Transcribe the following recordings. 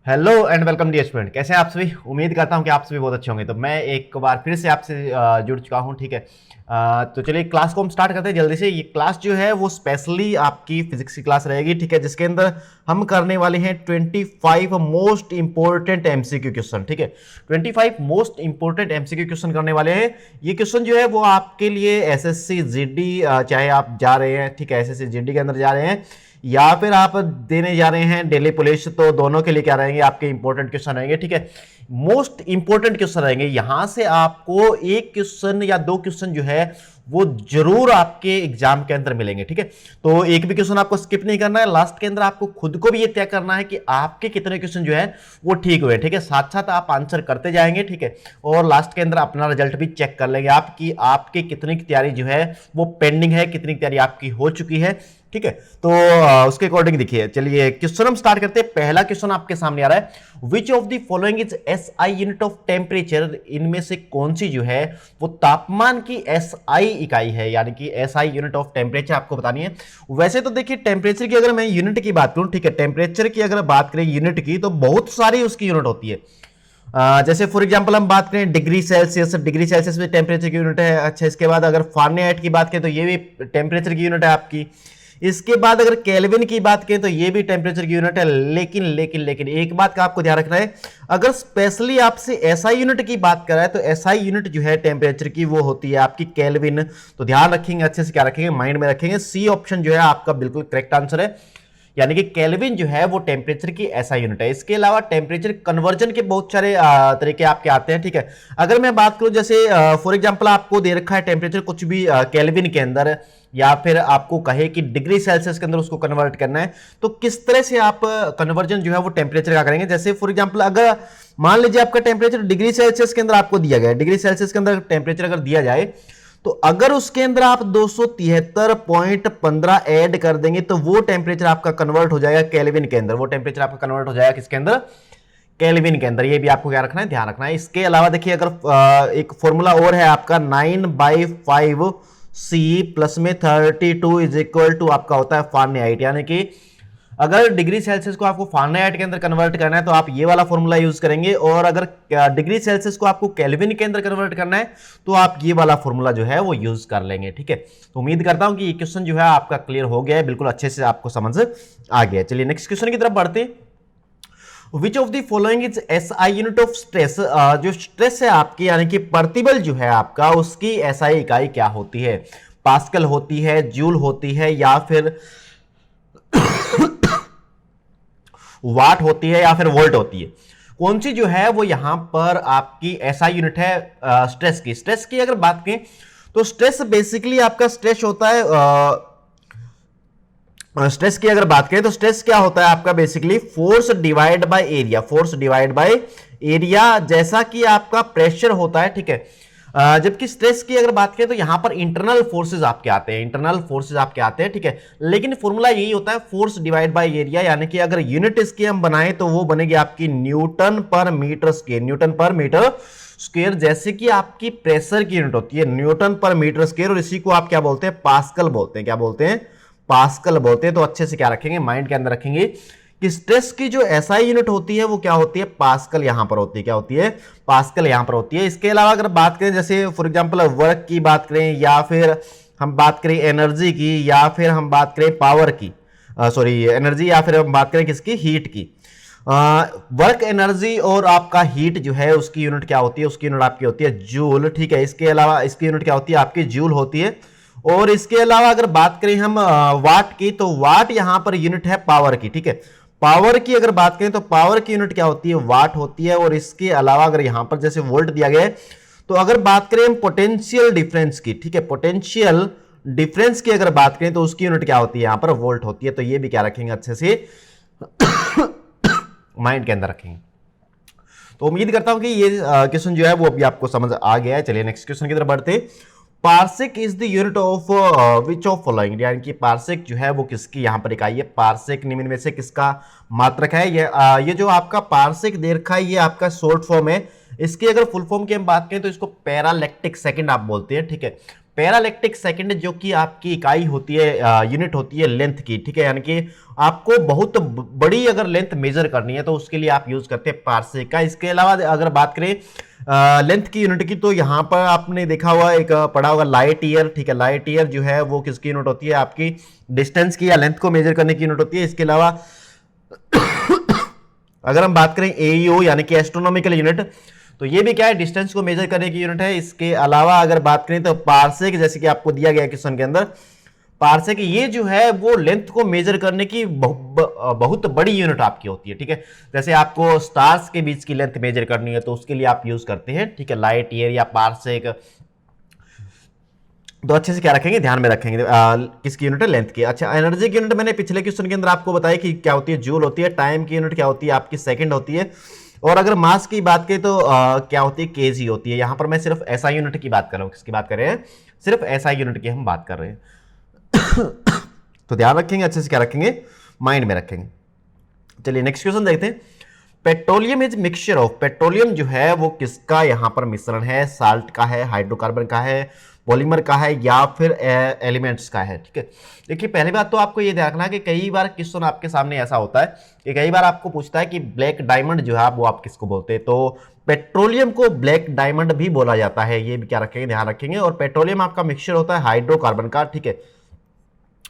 Hello and welcome dear student. कैसे हैं आप सभी? उम्मीद करता हूं कि आप सभी बहुत अच्छे होंगे। तो मैं एक बार फिर से आपसे जुड़ चुका हूं। ठीक है। तो चलिए क्लास को हम स्टार्ट करते हैं जल्दी से। ये क्लास जो है वो स्पेशली आपकी फिजिक्स की क्लास रहेगी। ठीक है, जिसके अंदर हम करने वाले हैं 25 मोस्ट इंपॉर्टेंट एमसीक्यू क्वेश्चन। ठीक है, 25 मोस्ट इंपॉर्टेंट एमसीक्यू क्वेश्चन करने वाले हैं। ये क्वेश्चन जो है वो आपके लिए एसएससी जीडी, चाहे आप जा रहे हैं, ठीक है, एसएससी जीडी के अंदर जा रहे हैं या फिर आप देने जा रहे हैं दिल्ली पुलिस, तो दोनों के लिए क्या रहेंगे? आपके इंपॉर्टेंट क्वेश्चन रहेंगे। ठीक है, मोस्ट इंपॉर्टेंट क्वेश्चन रहेंगे। यहां से आपको एक क्वेश्चन या दो क्वेश्चन जो है वो जरूर आपके एग्जाम के अंदर मिलेंगे। ठीक है, तो एक भी क्वेश्चन आपको स्किप नहीं करना है। लास्ट के अंदर आपको खुद को भी ये तय करना है कि आपके कितने क्वेश्चन जो है वो ठीक हुए। ठीक है, साथ साथ आप आंसर करते जाएंगे। ठीक है, और लास्ट के अंदर अपना रिजल्ट भी चेक कर लेंगे आपकी आपके कितनी की तैयारी जो है वो पेंडिंग है, कितनी तैयारी आपकी हो चुकी है। ठीक है, तो उसके अकॉर्डिंग देखिए। चलिए क्वेश्चन हम स्टार्ट करते हैं। पहला क्वेश्चन आपके सामने आ रहा है, which of the following is SI unit of temperature? इनमें से कौन सी जो है वो तापमान की एसआई इकाई है, यानी कि एसआई यूनिट ऑफ टेम्परेचर आपको बतानी है। वैसे तो देखिए टेम्परेचर की अगर मैं यूनिट की बात करूं, ठीक है, टेम्परेचर की अगर बात करें यूनिट की, तो बहुत सारी उसकी यूनिट होती है। जैसे फॉर एग्जांपल हम बात करें डिग्री सेल्सियस, डिग्री सेल्सियस भी टेम्परेचर की यूनिट है। अच्छा, इसके बाद अगर फारेनहाइट की बात करें तो ये भी टेम्परेचर की यूनिट है आपकी। इसके बाद अगर केल्विन की बात करें तो ये भी टेम्परेचर की यूनिट है। लेकिन लेकिन लेकिन एक बात का आपको ध्यान रखना है, अगर स्पेशली आपसे एसआई यूनिट की बात करा है तो एसआई यूनिट जो है टेम्परेचर की वो होती है आपकी केल्विन। तो ध्यान रखेंगे, अच्छे से क्या रखेंगे, माइंड में रखेंगे। सी ऑप्शन जो है आपका बिल्कुल करेक्ट आंसर है, यानी कि केल्विन जो है वो टेम्परेचर की ऐसा यूनिट है। इसके अलावा टेम्परेचर कन्वर्जन के बहुत सारे तरीके आपके आते हैं। ठीक है, अगर मैं बात करूं जैसे फॉर एग्जांपल आपको दे रखा है टेम्परेचर कुछ भी केल्विन के अंदर, या फिर आपको कहे कि डिग्री सेल्सियस के अंदर उसको कन्वर्ट करना है, तो किस तरह से आप कन्वर्जन जो है वो टेम्परेचर का करेंगे। जैसे फॉर एग्जांपल अगर मान लीजिए आपका टेम्परेचर डिग्री सेल्सियस के अंदर आपको दिया गया है, डिग्री सेल्सियस के अंदर टेम्परेचर अगर दिया जाए, तो अगर उसके अंदर आप 273.15 ऐड कर देंगे तो वो टेम्परेचर आपका कन्वर्ट हो जाएगा केल्विन के अंदर। वो टेम्परेचर आपका कन्वर्ट हो जाएगा किसके अंदर? केल्विन के अंदर। ये भी आपको क्या रखना है, ध्यान रखना है। इसके अलावा देखिए अगर एक फॉर्मूला और है आपका 9/5 सी प्लस में 32 इज इक्वल टू आपका होता है फारेनहाइट, यानी कि अगर डिग्री सेल्सियस को आपको फारेनहाइट के अंदर कन्वर्ट करना है तो आप ये वाला फॉर्मूला यूज करेंगे, और अगर डिग्री सेल्सियस को आपको केल्विन के अंदर कन्वर्ट करना है तो आप ये वाला फॉर्मूला जो है वो यूज कर लेंगे। ठीक है, तो उम्मीद करता हूं कि ये क्वेश्चन जो है आपका क्लियर हो गया है, बिल्कुल अच्छे से आपको समझ आ गया। चलिए नेक्स्ट क्वेश्चन की तरफ बढ़ते हैं। Which of the following is SI unit of stress? जो स्ट्रेस है आपकी, यानी कि प्रतिबल जो है आपका, उसकी एसआई इकाई क्या होती है? पास्कल होती है, जूल होती है, या फिर वाट होती है, या फिर वोल्ट होती है? कौन सी जो है वो यहां पर आपकी एसआई यूनिट है स्ट्रेस की? स्ट्रेस की अगर बात करें तो स्ट्रेस बेसिकली आपका स्ट्रेस होता है, स्ट्रेस की अगर बात करें तो स्ट्रेस क्या होता है आपका? Basically force divide by area, force divide by area, जैसा कि आपका प्रेशर होता है। ठीक है, जबकि स्ट्रेस की अगर बात करें तो यहां पर इंटरनल फोर्सेज आपके आते हैं, इंटरनल फोर्सेज आपके आते हैं। ठीक है, लेकिन फॉर्मूला यही होता है, फोर्स डिवाइड बाय एरिया, यानी कि अगर यूनिट इसकी हम बनाएं तो वो बनेगी आपकी न्यूटन पर मीटर स्क्वायर, न्यूटन पर मीटर स्क्वायर, जैसे कि आपकी प्रेशर की यूनिट होती है न्यूटन पर मीटर स्क्वायर, और इसी को आप क्या बोलते हैं? पास्कल बोलते हैं। क्या बोलते हैं? पास्कल बोलते हैं। तो अच्छे से क्या रखेंगे, माइंड के अंदर रखेंगे कि स्ट्रेस की जो एसआई यूनिट होती है वो क्या होती है? पास्कल यहां पर होती है। क्या होती है? पास्कल यहां पर होती है। इसके अलावा अगर बात करें जैसे फॉर एग्जांपल वर्क की बात करें, या फिर हम बात करें एनर्जी की, या फिर हम बात करें पावर की, सॉरी एनर्जी, या फिर हम बात करें किसकी? हीट की। वर्क एनर्जी और आपका हीट जो है उसकी यूनिट क्या होती है? उसकी यूनिट आपकी होती है जूल। ठीक है, इसके अलावा इसकी यूनिट क्या होती है? आपकी जूल होती है। और इसके अलावा अगर बात करें हम वाट की, तो वाट यहां पर यूनिट है पावर की। ठीक है, पावर की अगर बात करें तो पावर की यूनिट क्या होती है? वाट होती है। और इसके अलावा अगर यहां पर जैसे वोल्ट दिया गया है, तो अगर बात करें हम पोटेंशियल डिफरेंस की, ठीक है, पोटेंशियल डिफरेंस की अगर बात करें तो उसकी यूनिट क्या होती है? यहां पर वोल्ट होती है। तो ये भी क्या रखेंगे, अच्छे से माइंड के अंदर रखेंगे। तो उम्मीद करता हूं कि ये क्वेश्चन जो है वो अभी आपको समझ आ गया है। चलिए नेक्स्ट क्वेश्चन की तरफ बढ़ते। Parsec is the unit of which of following? यानी कि पार्सेक जो है वो किसकी यहां पर इकाई है? पार्सेक निम्न में से किसका मात्रक है? ये जो आपका पार्सेक दे रखा है ये आपका शॉर्ट फॉर्म है। इसकी अगर फुल फॉर्म की हम बात करें तो इसको पैरालैक्टिक सेकंड आप बोलते हैं। ठीक है, पैरालैक्टिक सेकंड जो कि आपकी इकाई होती है, यूनिट होती है लेंथ की, ठीक है, यानी कि आपको बहुत बड़ी अगर लेंथ मेजर करनी है तो उसके लिए आप यूज करते हैं पार्सेक का। इसके अलावा अगर बात करें लेंथ की यूनिट की, तो यहां पर आपने देखा हुआ एक पढ़ा होगा लाइट ईयर, ठीक है, लाइट ईयर जो है वो किसकी यूनिट होती है, आपकी डिस्टेंस की या लेंथ को मेजर करने की यूनिट होती है। इसके अलावा अगर हम बात करें एईओ यानी कि एस्ट्रोनॉमिकल यूनिट, तो ये भी क्या है, डिस्टेंस को मेजर करने की यूनिट है। इसके अलावा अगर बात करें तो पार्सेक, जैसे कि आपको दिया गया क्वेश्चन के अंदर, पार्सेक ये जो है वो लेंथ को मेजर करने की बहुत बड़ी यूनिट आपकी होती है, ठीक है। जैसे आपको स्टार्स के बीच की लेंथ मेजर करनी है तो उसके लिए आप यूज करते हैं, ठीक है, लाइट ईयर या पार्सेक। तो अच्छे से क्या रखेंगे, ध्यान में रखेंगे किसकी यूनिट है, लेंथ की। अच्छा, एनर्जी की यूनिट मैंने पिछले क्वेश्चन के अंदर आपको बताया कि क्या होती है, जूल होती है। टाइम की यूनिट क्या होती है, आपकी सेकंड होती है। और अगर मास की बात करें तो क्या होती है, केजी होती है। यहां पर मैं सिर्फ एसआई यूनिट की बात कर रहा हूं। किसकी बात कर रहे हैं, सिर्फ एसआई यूनिट की हम बात कर रहे हैं। तो ध्यान रखेंगे, अच्छे से क्या रखेंगे, माइंड में रखेंगे। चलिए नेक्स्ट क्वेश्चन देखते हैं। Petroleum is mixture of, petroleum जो है वो किसका यहां पर मिश्रण है, साल्ट का है, हाइड्रोकार्बन का है, पॉलीमर का है, या फिर एलिमेंट्स का है, ठीक है। देखिए पहली बात तो आपको ये ध्यान रखना है कि कई बार क्वेश्चन आपके सामने ऐसा होता है कि कई बार आपको पूछता है कि ब्लैक डायमंड जो है वो आप किसको बोलते हैं, तो पेट्रोलियम को ब्लैक डायमंड भी बोला जाता है। ये भी क्या रखेंगे, ध्यान रखेंगे। और पेट्रोलियम आपका मिक्सचर होता है हाइड्रोकार्बन का, ठीक है,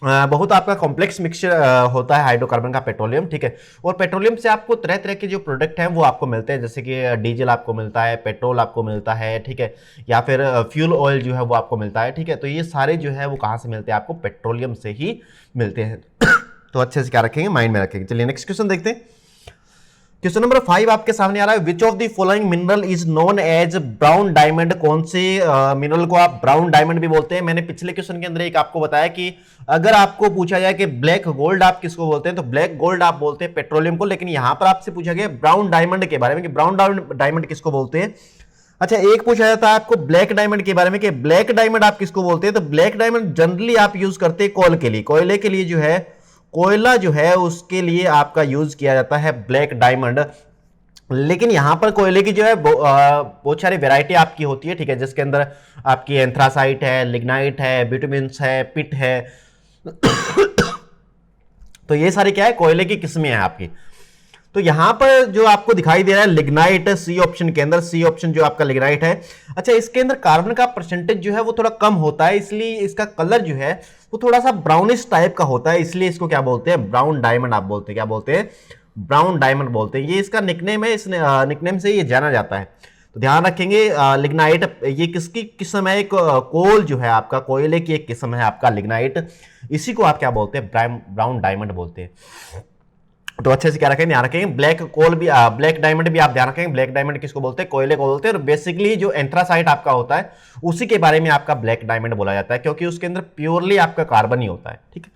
बहुत आपका कॉम्प्लेक्स मिक्सचर होता है हाइड्रोकार्बन का पेट्रोलियम, ठीक है। और पेट्रोलियम से आपको तरह तरह के जो प्रोडक्ट हैं वो आपको मिलते हैं, जैसे कि डीजल आपको मिलता है, पेट्रोल आपको मिलता है, ठीक है, या फिर फ्यूल ऑयल जो है वो आपको मिलता है, ठीक है। तो ये सारे जो है वो कहाँ से मिलते हैं, आपको पेट्रोलियम से ही मिलते हैं। तो अच्छे से क्या रखेंगे, माइंड में रखेंगे। चलिए नेक्स्ट क्वेश्चन देखते हैं। क्वेश्चन नंबर 5 आपके सामने आ रहा है। Which of the following mineral is known as brown diamond, कौन से मिनरल को आप ब्राउन डायमंड भी बोलते हैं। मैंने पिछले क्वेश्चन के अंदर एक आपको बताया कि अगर आपको पूछा जाए कि ब्लैक गोल्ड आप किसको बोलते हैं, तो ब्लैक गोल्ड आप बोलते हैं पेट्रोलियम को, लेकिन यहां पर आपसे पूछा गया ब्राउन डायमंड के बारे में कि ब्राउन डायमंड किसको बोलते हैं। अच्छा, एक पूछा जाता है आपको ब्लैक डायमंड के बारे में कि ब्लैक डायमंड आप किसको बोलते हैं, तो ब्लैक डायमंड जनरली आप यूज करते हैं कोल के लिए, कोयले के लिए जो है, कोयला जो है उसके लिए आपका यूज किया जाता है ब्लैक डायमंड। लेकिन यहां पर कोयले की जो है बहुत सारी वैरायटी आपकी होती है, ठीक है, जिसके अंदर आपकी एंथ्रासाइट है, लिग्नाइट है, बिटुमिन्स है, पिट है। तो ये सारी क्या है, कोयले की किस्में हैं आपकी। तो यहां पर जो आपको दिखाई दे रहा है लिग्नाइट, सी ऑप्शन के अंदर, सी ऑप्शन जो आपका लिग्नाइट है। अच्छा, इसके अंदर कार्बन का परसेंटेज जो है वो थोड़ा कम होता है, इसलिए इसका कलर जो है वो थोड़ा सा ब्राउनिश टाइप का होता है, इसलिए इसको क्या बोलते हैं, ब्राउन डायमंड आप बोलते हैं। क्या बोलते हैं, ब्राउन डायमंड बोलते हैं। ये इसका निकनेम है, इस निकनेम से ये जाना जाता है। तो ध्यान रखेंगे, लिग्नाइट ये किसकी किस्म है, एक कोल जो है आपका, कोयले की एक किस्म है आपका लिग्नाइट, इसी को आप क्या बोलते हैं, ब्राउन डायमंड बोलते हैं। तो अच्छे से क्या रखेंगे, ध्यान रखेंगे। ब्लैक कोल भी, ब्लैक डायमंड भी आप ध्यान रखेंगे। ब्लैक डायमंड किसको बोलते हैं, कोयले को बोलते हैं। और बेसिकली जो एंथ्रासाइट आपका होता है उसी के बारे में आपका ब्लैक डायमंड बोला जाता है, क्योंकि उसके अंदर प्योरली आपका कार्बन ही होता है, ठीक है।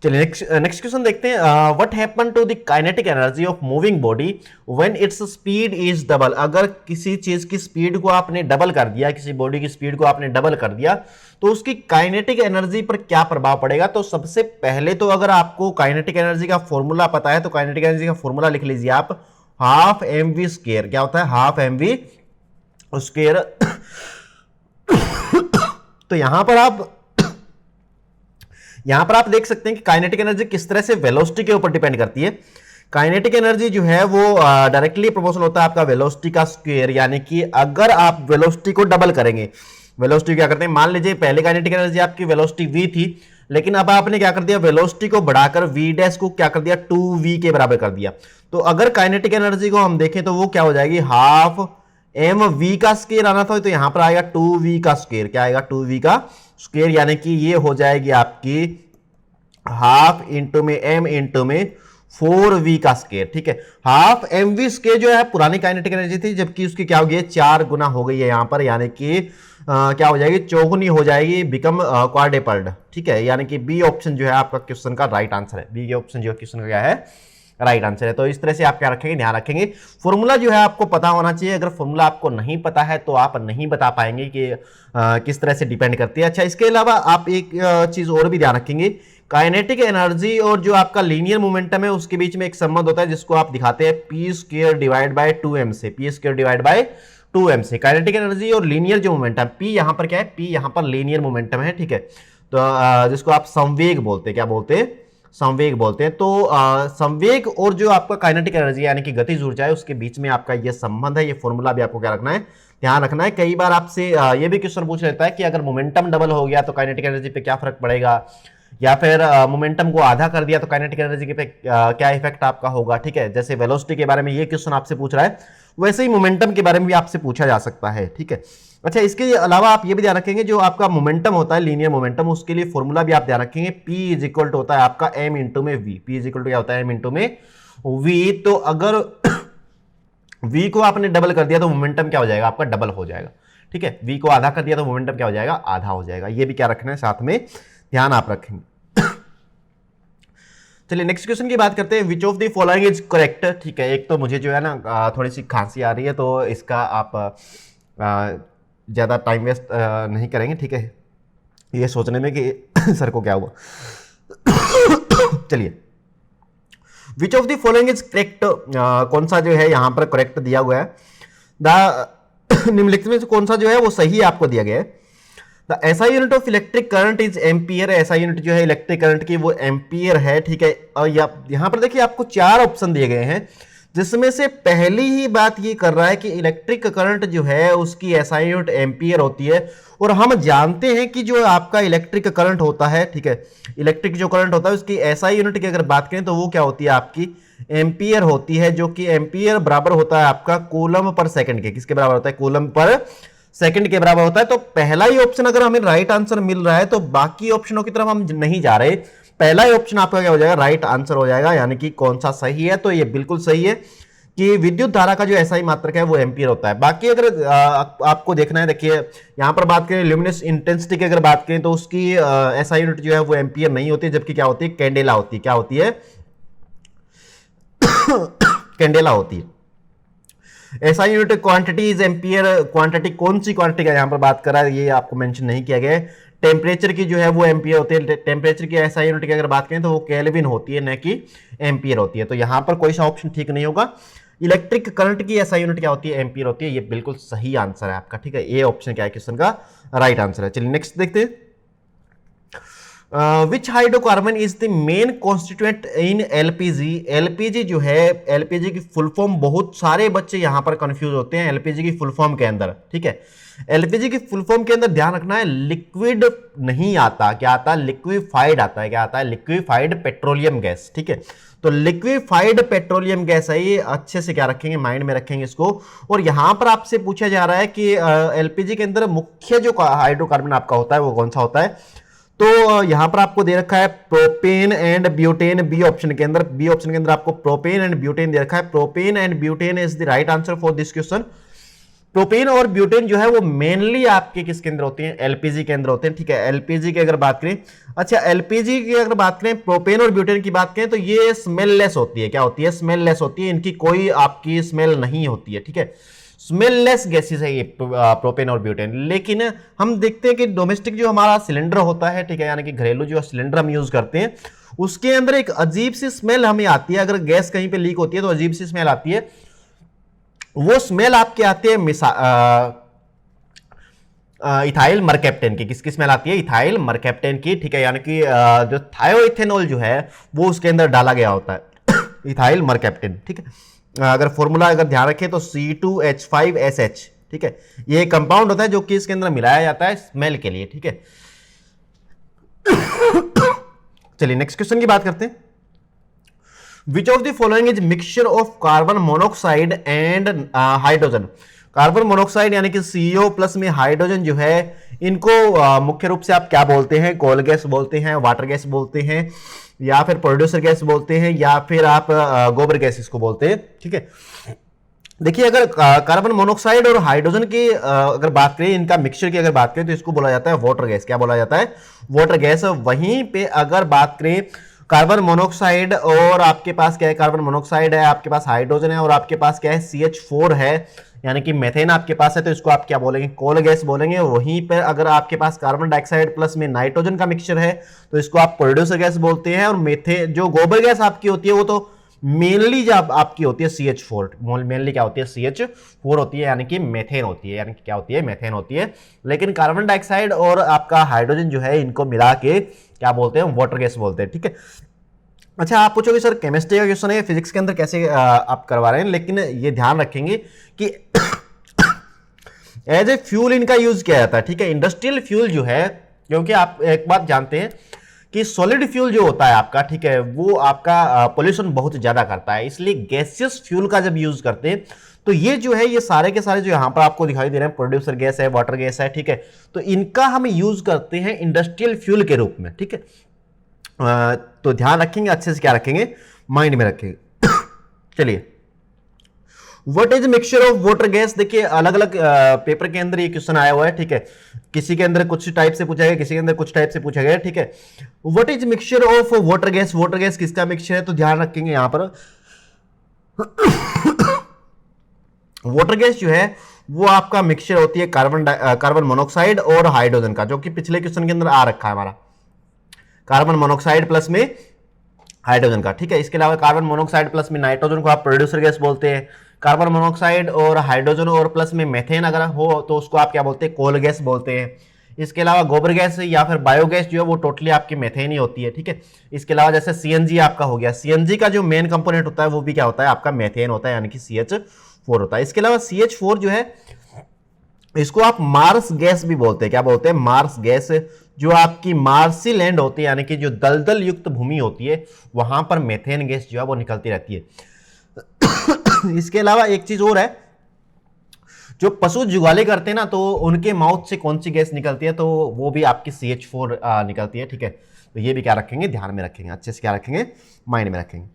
चलिए नेक्स्ट क्वेश्चन देखते हैं। What happen to the kinetic energy of moving body when its speed is double. अगर किसी चीज की स्पीड को आपने डबल कर दिया, किसी बॉडी की स्पीड को आपने डबल कर दिया, तो उसकी काइनेटिक एनर्जी पर क्या प्रभाव पड़ेगा। तो सबसे पहले तो अगर आपको काइनेटिक एनर्जी का फॉर्मूला पता है तो काइनेटिक एनर्जी का फॉर्मूला लिख लीजिए आप, हाफ एम वी स्क्वायर। क्या होता है, हाफ एम वी स्क्वायर। तो यहां पर आप देख सकते हैं कि काइनेटिक एनर्जी किस तरह से वेलोसिटी के ऊपर डिपेंड करती है। काइनेटिक एनर्जी जो है वो डायरेक्टली प्रोपोर्शनल होता है आपका वेलोसिटी का स्क्वायर, यानी कि अगर आप वेलोसिटी को डबल करेंगे, वेलोसिटी क्या करते हैं, मान लीजिए पहले काइनेटिक एनर्जी आपकी वेलोसिटी v थी, लेकिन अब आपने क्या कर दिया, वेलोसिटी को बढ़ाकर v डैश को क्या कर दिया, 2v के बराबर कर दिया। तो अगर काइनेटिक एनर्जी को हम देखें तो वो क्या हो जाएगी, हाफ एम वी का स्क्वायर आना था, तो यहां पर आएगा 2v का स्क्वायर। क्या आएगा, 2v का स्क्वायर, यानी कि ये हो जाएगी आपकी हाफ इंटू में एम इंटू में 4v का स्क्वायर, ठीक है। हाफ एम वी स्क्वायर जो है पुरानी काइनेटिक एनर्जी थी, जबकि उसकी क्या हो गई है, 4 गुना हो गई है यहां पर, यानी कि क्या हो जाएगी, चौगुनी हो जाएगी, बिकम क्वाड्रुपल्ड, ठीक है। यानी कि बी ऑप्शन जो है आपका क्वेश्चन का राइट आंसर है। बी ऑप्शन जो क्वेश्चन का क्या है, राइट आंसर है। तो इस तरह से आप क्या रखेंगे, ध्यान रखेंगे। फॉर्मूला जो है आपको पता होना चाहिए। अगर फॉर्मूला आपको नहीं पता है तो आप नहीं बता पाएंगे कि किस तरह से डिपेंड करती है। अच्छा, इसके अलावा आप एक चीज और भी ध्यान रखेंगे, काइनेटिक एनर्जी और जो आपका लीनियर मोमेंटम है उसके बीच में एक संबंध होता है, जिसको आप दिखाते हैं P square divide by 2m से, P square divide by 2m से। काइनेटिक एनर्जी और लीनियर जो मोमेंटम, p यहाँ पर क्या है, p यहाँ पर लीनियर मोमेंटम है, ठीक है। तो जिसको आप संवेग बोलते हैं, क्या बोलते हैं, संवेग बोलते हैं। तो संवेग और जो आपका काइनेटिक एनर्जी यानी कि गतिज ऊर्जा है, उसके बीच में आपका ये संबंध है, ये फॉर्मूला भी आपको क्या रखना है, ध्यान रखना है। कई बार आपसे ये भी क्वेश्चन पूछ लेता है कि अगर मोमेंटम डबल हो गया तो काइनेटिक एनर्जी पे क्या फर्क पड़ेगा, या फिर मोमेंटम को आधा कर दिया तो काइनेटिक एनर्जी के पे क्या इफेक्ट आपका होगा, ठीक है। जैसे वेलोसिटी के बारे में ये क्वेश्चन आपसे पूछ रहा है, वैसे ही मोमेंटम के बारे में भी आपसे पूछा जा सकता है, ठीक है। अच्छा, इसके अलावा आप ये भी ध्यान रखेंगे, जो आपका मोमेंटम होता है लीनियर मोमेंटम, उसके लिए फॉर्मूला भी आप ध्यान रखेंगे, P इज इक्वल टू होता है आपका m इंटू में v। P is equal to क्या होता है, m इंटू में v। तो अगर v को आपने डबल कर दिया तो मोमेंटम क्या हो जाएगा, आपका डबल हो जाएगा, ठीक है। v को आधा कर दिया तो मोमेंटम क्या हो जाएगा, आधा हो जाएगा। ये भी क्या रखना है, साथ में ध्यान आप रखेंगे। चलिए नेक्स्ट क्वेश्चन की बात करते हैं, which of the following is correct, ठीक है। एक तो मुझे जो है ना थोड़ी सी खांसी आ रही है, तो इसका आप ज़्यादा टाइम वेस्ट नहीं करेंगे, ठीक है, ये सोचने में कि सर को क्या हुआ। चलिए, विच of the following is correct, कौन सा जो है यहाँ पर करेक्ट दिया हुआ है, द निम्नलिखित में से कौन सा जो है वो सही आपको दिया गया है। The SI unit of electric current is ampere. SI unit जो है इलेक्ट्रिक करंट की वो एम्पियर है, ठीक है। और यहाँ पर देखिए आपको 4 ऑप्शन दिए गए हैं, जिसमें से पहली ही बात ये कर रहा है कि इलेक्ट्रिक करंट जो है उसकी एसआई यूनिट एम्पियर होती है। और हम जानते हैं कि जो आपका इलेक्ट्रिक करंट होता है, ठीक है, इलेक्ट्रिक जो करंट होता है उसकी एसआई यूनिट की अगर बात करें तो वो क्या होती है, आपकी एम्पियर होती है, जो कि एम्पियर बराबर होता है आपका कूलम पर सेकंड के। किसके बराबर होता है, कूलम पर सेकंड के बराबर होता है। तो पहला ही ऑप्शन अगर हमें राइट आंसर मिल रहा है तो बाकी ऑप्शनों की तरफ हम नहीं जा रहे, पहला ही ऑप्शन आपका क्या हो जाएगा, राइट आंसर हो जाएगा। यानी कि कौन सा सही है, तो ये बिल्कुल सही है कि विद्युत धारा का जो एसआई मात्रक है वो एम्पियर होता है। बाकी अगर आपको देखना है, देखिए यहां पर बात करें ल्यूमिनस इंटेंसिटी की अगर बात करें तो उसकी एसआई यूनिट जो है वो एम्पियर नहीं होती, जबकि क्या होती है, कैंडेला होती है। क्या होती है, कैंडेला होती है। SI unit quantity is ampere. Quantity कौन सी क्वांटिटी का यहां पर बात कर रहा है, ये आपको मेंशन नहीं किया गया है। टेम्परेचर की जो है वो एम्पियर होती है। टेम्परेचर की एसआई यूनिट की अगर बात करें तो वो केल्विन होती है, न कि एम्पियर होती है। तो यहां पर कोई सा ऑप्शन ठीक नहीं होगा। इलेक्ट्रिक करंट की एसआई यूनिट क्या होती है, एम्पियर होती है। ये बिल्कुल सही आंसर है आपका, ठीक है। ये ऑप्शन क्या है क्वेश्चन का राइट आंसर है। चलिए नेक्स्ट देखते हैं, which hydrocarbon is the main constituent in LPG. LPG जो है, एलपीजी की फुल फॉर्म, बहुत सारे बच्चे यहां पर कंफ्यूज होते हैं एलपीजी की फुल फॉर्म के अंदर, ठीक है। एलपीजी की फुल फॉर्म के अंदर ध्यान रखना है, लिक्विड नहीं आता, क्या आता है, लिक्विफाइड आता है। क्या आता है, लिक्विफाइड पेट्रोलियम गैस, ठीक है। तो लिक्विफाइड पेट्रोलियम गैस है ये, अच्छे से क्या रखेंगे, माइंड में रखेंगे इसको। और यहां पर आपसे पूछा जा रहा है कि एलपीजी के अंदर मुख्य जो हाइड्रोकार्बन आपका होता है वो कौन सा होता है। तो यहां पर आपको दे रखा है propane and butane, B option के अंदर। बी ऑप्शन के अंदर आपको प्रोपेन एंड ब्यूटेन दे रखा है। Propane and butane is the right answer for this question. Propane और ब्यूटेन जो है वो मेनली आपके किसके अंदर होते हैं, एलपीजी के अंदर होते हैं, ठीक है। एलपीजी की अगर बात करें, अच्छा एलपीजी की अगर बात करें, प्रोपेन और ब्यूटेन की बात करें तो ये स्मेललेस होती है। क्या होती है, स्मेललेस होती है। इनकी कोई आपकी स्मेल नहीं होती है, ठीक है। स्मेललेस गैसेस है ये प्रोपेन और ब्यूटेन। लेकिन हम देखते हैं कि डोमेस्टिक जो हमारा सिलेंडर होता है, ठीक है, यानी कि घरेलू जो सिलेंडर हम यूज करते हैं, उसके अंदर एक अजीब सी स्मेल हमें आती है। अगर गैस कहीं पे लीक होती है तो अजीब सी स्मेल आती है। वो स्मेल आपके आती है इथाइल मरकैप्टेन की। किसकी स्मेल आती है, इथाइल मरकैप्टेन की, ठीक है। यानी कि जो थायोइथेनॉल जो है वो उसके अंदर डाला गया होता है, इथाइल मरकैप्टेन, ठीक है। अगर फॉर्मूला अगर ध्यान रखें तो C2H5SH, ठीक है। ये कंपाउंड होता है जो कि इसके अंदर मिलाया जाता है स्मेल के लिए, ठीक है। चलिए नेक्स्ट क्वेश्चन की बात करते हैं, which of the following is mixture of carbon monoxide and hydrogen. Carbon monoxide यानी कि CO प्लस में हाइड्रोजन जो है, इनको मुख्य रूप से आप क्या बोलते हैं, कोल गैस बोलते हैं, वाटर गैस बोलते हैं, या फिर प्रोड्यूसर गैस बोलते हैं, या फिर आप गोबर गैस इसको बोलते हैं, ठीक है। देखिए अगर कार्बन मोनोऑक्साइड और हाइड्रोजन की अगर बात करें, इनका मिक्सचर की अगर बात करें तो इसको बोला जाता है वाटर गैस। क्या बोला जाता है, वाटर गैस। वहीं पे अगर बात करें कार्बन मोनोऑक्साइड और आपके पास क्या है, कार्बन मोनोऑक्साइड है, आपके पास हाइड्रोजन है और आपके पास क्या है, CH4 है, यानी कि मेथेन आपके पास है, तो इसको आप क्या बोलेंगे, कोल गैस बोलेंगे। वहीं पर अगर आपके पास कार्बन डाइऑक्साइड प्लस में नाइट्रोजन का मिक्सचर है तो इसको आप प्रोड्यूसर गैस बोलते हैं। और मेथेन जो गोबर गैस आपकी होती है वो तो मेनली जब आपकी होती है CH4, मेनली क्या होती है CH4 होती है, यानी कि मेथेन होती है, यानी कि क्या होती है मेथेन होती है। लेकिन कार्बन डाइऑक्साइड और आपका हाइड्रोजन जो है इनको मिला के क्या बोलते हैं, वाटर गैस बोलते हैं, ठीक है। अच्छा, आप पूछोगे सर केमिस्ट्री का क्वेश्चन है, फिजिक्स के अंदर कैसे आप करवा रहे हैं, लेकिन ये ध्यान रखेंगे कि एज ए फ्यूल इनका यूज किया जाता है, ठीक है। इंडस्ट्रियल फ्यूल जो है, क्योंकि आप एक बात जानते हैं कि सॉलिड फ्यूल जो होता है आपका, ठीक है, वो आपका पोल्यूशन बहुत ज्यादा करता है, इसलिए गैसियस फ्यूल का जब यूज करते हैं तो ये जो है, ये सारे के सारे जो यहां पर आपको दिखाई दे रहे हैं, प्रोड्यूसर गैस है, वाटर गैस है, ठीक है, तो इनका हम यूज करते हैं इंडस्ट्रियल फ्यूल के रूप में, ठीक है। तो ध्यान रखेंगे अच्छे से, क्या रखेंगे, माइंड में रखेंगे। चलिए, what is mixture of water gas, देखिए अलग अलग पेपर के अंदर ये क्वेश्चन आया हुआ है, ठीक है। किसी के अंदर कुछ टाइप से पूछा गया, किसी के अंदर कुछ टाइप से पूछा गया, ठीक है। What is mixture of water gas, water gas किसका मिक्सचर है, तो ध्यान रखेंगे यहां पर वाटर गैस जो है वो आपका मिक्सचर होती है कार्बन मोनोऑक्साइड और हाइड्रोजन का, जो कि पिछले क्वेश्चन के अंदर आ रखा है हमारा, कार्बन मोनोऑक्साइड प्लस में हाइड्रोजन का, ठीक है। इसके अलावा कार्बन मोनोऑक्साइड प्लस में नाइट्रोजन को आप प्रोड्यूसर गैस बोलते हैं, कार्बन मोनोऑक्साइड और हाइड्रोजन और प्लस में मेथेन अगर हो तो उसको आप क्या बोलते हैं, कोल गैस बोलते हैं। इसके अलावा गोबर गैस या फिर बायोगैस जो है वो टोटली आपकी मेथेन ही होती है, ठीक है। इसके अलावा जैसे CNG आपका हो गया, CNG का जो मेन कंपोनेंट होता है वो भी क्या होता है, आपका मेथेन होता है, यानी कि CH4 होता है। इसके अलावा CH4 जो है इसको आप मार्स गैस भी बोलते हैं, क्या बोलते हैं, मार्स गैस, जो आपकी मार्सी लैंड होती है, यानी कि जो दलदल युक्त भूमि होती है वहां पर मेथेन गैस जो है वो निकलती रहती है। इसके अलावा एक चीज और है, जो पशु जुगाली करते हैं ना, तो उनके माउथ से कौन सी गैस निकलती है, तो वो भी आपकी CH4 निकलती है, ठीक है। तो ये भी क्या रखेंगे, ध्यान में रखेंगे, अच्छे से क्या रखेंगे, माइंड में रखेंगे।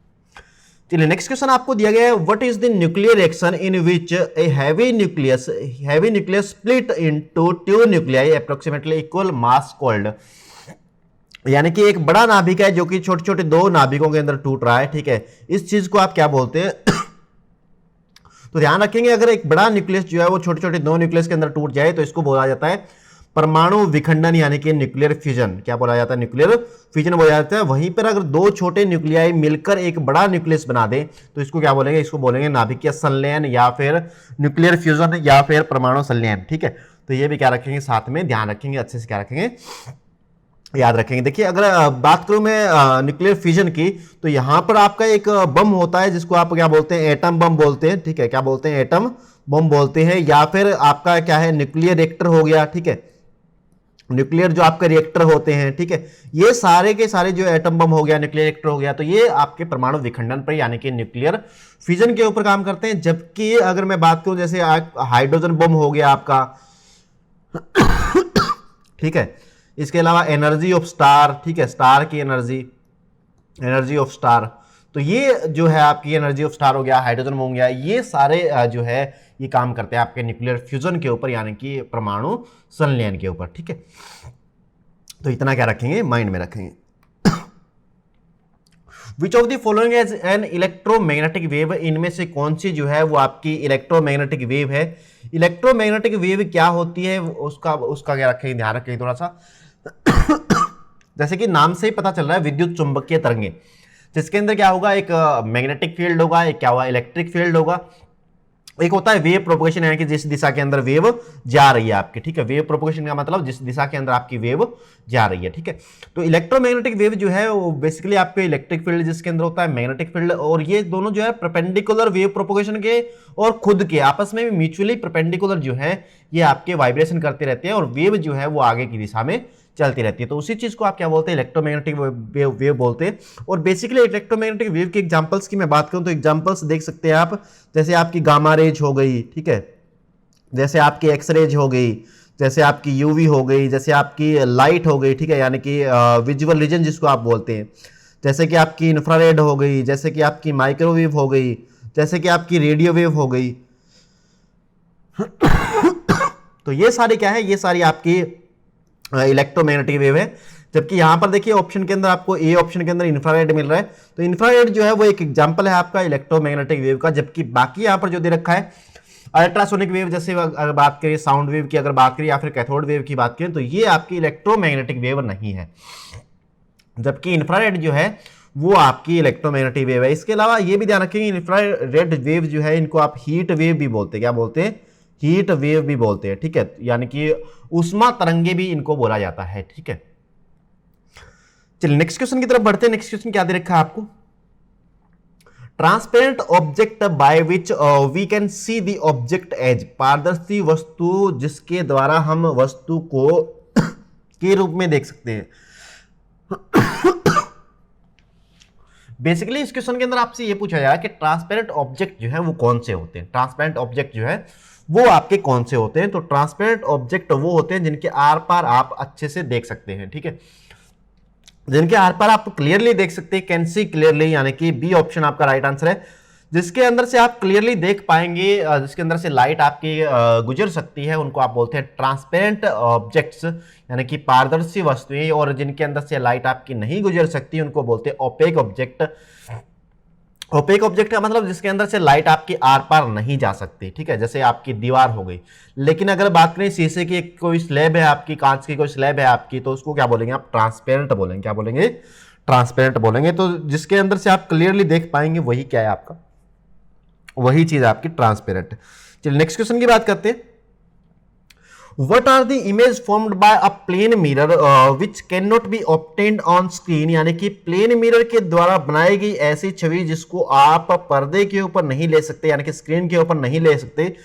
चलिए, नेक्स्ट क्वेश्चन आपको दिया गया है, what is the nuclear reaction in which a heavy nucleus split into two nuclei approximately equal mass called, यानी कि एक बड़ा नाभिक है जो कि छोटे छोटे दो नाभिकों के अंदर टूट रहा है, ठीक है, इस चीज को आप क्या बोलते हैं। तो ध्यान रखेंगे, अगर एक बड़ा न्यूक्लियस जो है वो छोटे छोटे दो न्यूक्लियस के अंदर टूट जाए तो इसको बोला जाता है परमाणु विखंडन, यानी कि न्यूक्लियर फ्यूजन, क्या बोला जाता है, न्यूक्लियर फ्यूजन बोला जाता है। वहीं पर अगर दो छोटे न्यूक्लियाई मिलकर एक बड़ा न्यूक्लियस बना दे तो इसको क्या बोलेंगे, इसको बोलेंगे नाभिकीय संलयन या फिर न्यूक्लियर फ्यूजन या फिर परमाणु संलयन, ठीक है। तो ये भी क्या रखेंगे, साथ में ध्यान रखेंगे, अच्छे से क्या रखेंगे, याद रखेंगे। देखिए, अगर बात करूं मैं न्यूक्लियर फ्यूजन की, तो यहां पर आपका एक बम होता है जिसको आप क्या बोलते हैं, एटम बम बोलते हैं, ठीक है, क्या बोलते हैं, एटम बम बोलते हैं, या फिर आपका क्या है, न्यूक्लियर रिएक्टर हो गया, ठीक है, न्यूक्लियर जो आपके रिएक्टर होते हैं, ठीक है, ये सारे के सारे जो एटम बम हो गया, न्यूक्लियर रिएक्टर हो गया, तो ये आपके परमाणु विखंडन पर यानी कि न्यूक्लियर फ्यूजन के ऊपर काम करते हैं। जबकि अगर मैं बात करूं जैसे हाइड्रोजन बम हो गया आपका, ठीक है, इसके अलावा एनर्जी ऑफ स्टार, ठीक है, स्टार की एनर्जी ऑफ स्टार, तो ये जो है आपकी एनर्जी ऑफ स्टार हो गया, हाइड्रोजन हो गया, ये सारे जो है ये काम करते हैं आपके न्यूक्लियर फ्यूजन के ऊपर, यानी कि परमाणु संलयन के ऊपर, ठीक है। तो इतना क्या रखेंगे, माइंड में रखेंगे। Which of the following as an electromagnetic wave, इनमें से कौन सी जो है वो आपकी इलेक्ट्रोमैग्नेटिक वेव है। इलेक्ट्रोमैग्नेटिक वेव क्या होती है, उसका क्या रखेंगे, ध्यान रखेंगे थोड़ा सा। जैसे कि नाम से ही पता चल रहा है, विद्युत चुंबकीय तरंगे, जिसके अंदर क्या होगा, एक मैग्नेटिक फील्ड होगा, एक क्या होगा, इलेक्ट्रिक फील्ड होगा, एक होता है वेव प्रोपगेशन, यानी कि जिस दिशा के अंदर वेव जा रही है आपकी, ठीक है, वेव प्रोपगेशन का मतलब जिस दिशा के अंदर आपकी वेव जा रही है, ठीक है। तो इलेक्ट्रोमैग्नेटिक वेव जो है वो बेसिकली आपके इलेक्ट्रिक फील्ड जिसके अंदर होता है, मैग्नेटिक फील्ड, और ये दोनों जो है परपेंडिकुलर वेव प्रोपगेशन के और खुद के आपस में म्यूचुअली परपेंडिकुलर जो है ये आपके वाइब्रेशन करते रहते हैं और वेव जो है वो आगे की दिशा में चलती रहती है। तो उसी चीज को आप क्या बोलते हैं, इलेक्ट्रोमैग्नेटिक वेव बोलते हैं। और बेसिकली इलेक्ट्रोमैग्नेटिक वेव के एग्जांपल्स की मैं बात करूं तो एग्जांपल्स देख सकते हैं आप, जैसे आपकी गामा रेज हो गई, ठीक है, जैसे आपकी एक्स रेज हो गई, जैसे आपकी यूवी हो गई, जैसे आपकी लाइट हो गई, ठीक है, यानी कि विजुअल रीजन जिसको आप बोलते हैं, जैसे कि आपकी इंफ्रारेड हो गई, जैसे कि आपकी माइक्रोवेव हो गई, जैसे कि आपकी रेडियो वेव हो गई। तो ये सारी क्या है, ये सारी आपकी इलेक्ट्रोमैग्नेटिक वेव है। जबकि यहां पर देखिए ऑप्शन के अंदर आपको ए ऑप्शन के अंदर इंफ्रारेड मिल रहा है, तो इंफ्रारेड जो है वो एक एग्जांपल है आपका इलेक्ट्रोमैग्नेटिक वेव का। जबकि बाकी यहां पर जो दे रखा है अल्ट्रासोनिक वेव, जैसे अगर बात करें साउंड वेव की, अगर बात करें या फिर कैथोड वेव की बात करें, तो ये आपकी इलेक्ट्रोमैग्नेटिक वेव नहीं है। जबकि इंफ्रारेड जो है वो आपकी इलेक्ट्रोमैग्नेटिक वेव है। इसके अलावा ये भी ध्यान रखेंगे इंफ्रारेड वेव जो है इनको आप हीट वेव भी बोलते हैं। क्या बोलते हैं? हीट वेव भी बोलते हैं, ठीक है, यानी कि ऊष्मा तरंगे भी इनको बोला जाता है, ठीक है। चलिए नेक्स्ट क्वेश्चन की तरफ बढ़ते हैं। नेक्स्ट क्वेश्चन क्या दे रखा है आपको? Transparent object by which we can see the object as, पारदर्शी वस्तु जिसके द्वारा हम वस्तु को के रूप में देख सकते हैं। बेसिकली इस क्वेश्चन के अंदर आपसे ये पूछा जाए कि ट्रांसपेरेंट ऑब्जेक्ट जो है वो कौन से होते हैं। ट्रांसपेरेंट ऑब्जेक्ट जो है वो आपके कौन से होते हैं? तो ट्रांसपेरेंट ऑब्जेक्ट वो होते हैं जिनके आर पार आप अच्छे से देख सकते हैं, ठीक है, जिनके आर पार आप क्लियरली देख सकते हैं, कैन सी क्लियरली, यानी कि बी ऑप्शन आपका राइट आंसर है। जिसके अंदर से आप क्लियरली देख पाएंगे, जिसके अंदर से लाइट आपकी गुजर सकती है, उनको आप बोलते हैं ट्रांसपेरेंट ऑब्जेक्ट्स, यानी कि पारदर्शी वस्तुएं। और जिनके अंदर से लाइट आपकी नहीं गुजर सकती उनको बोलते हैं ओपेक ऑब्जेक्ट। ओपेक ऑब्जेक्ट का मतलब जिसके अंदर से लाइट आपकी आर पार नहीं जा सकती, ठीक है, जैसे आपकी दीवार हो गई। लेकिन अगर बात करें शीशे की कोई स्लैब है आपकी, कांच की कोई स्लैब है आपकी, तो उसको क्या बोलेंगे आप? ट्रांसपेरेंट बोलेंगे। क्या बोलेंगे? ट्रांसपेरेंट बोलेंगे। तो जिसके अंदर से आप क्लियरली देख पाएंगे वही क्या है आपका? वही चीज आपकी ट्रांसपेरेंट। चलिए नेक्स्ट क्वेश्चन की बात करते हैं। What are the image formed by a plane mirror which cannot be obtained on screen, यानी कि प्लेन मिरर के द्वारा बनाई गई ऐसी छवि जिसको आप पर्दे के ऊपर नहीं ले सकते, यानी कि स्क्रीन के ऊपर नहीं ले सकते।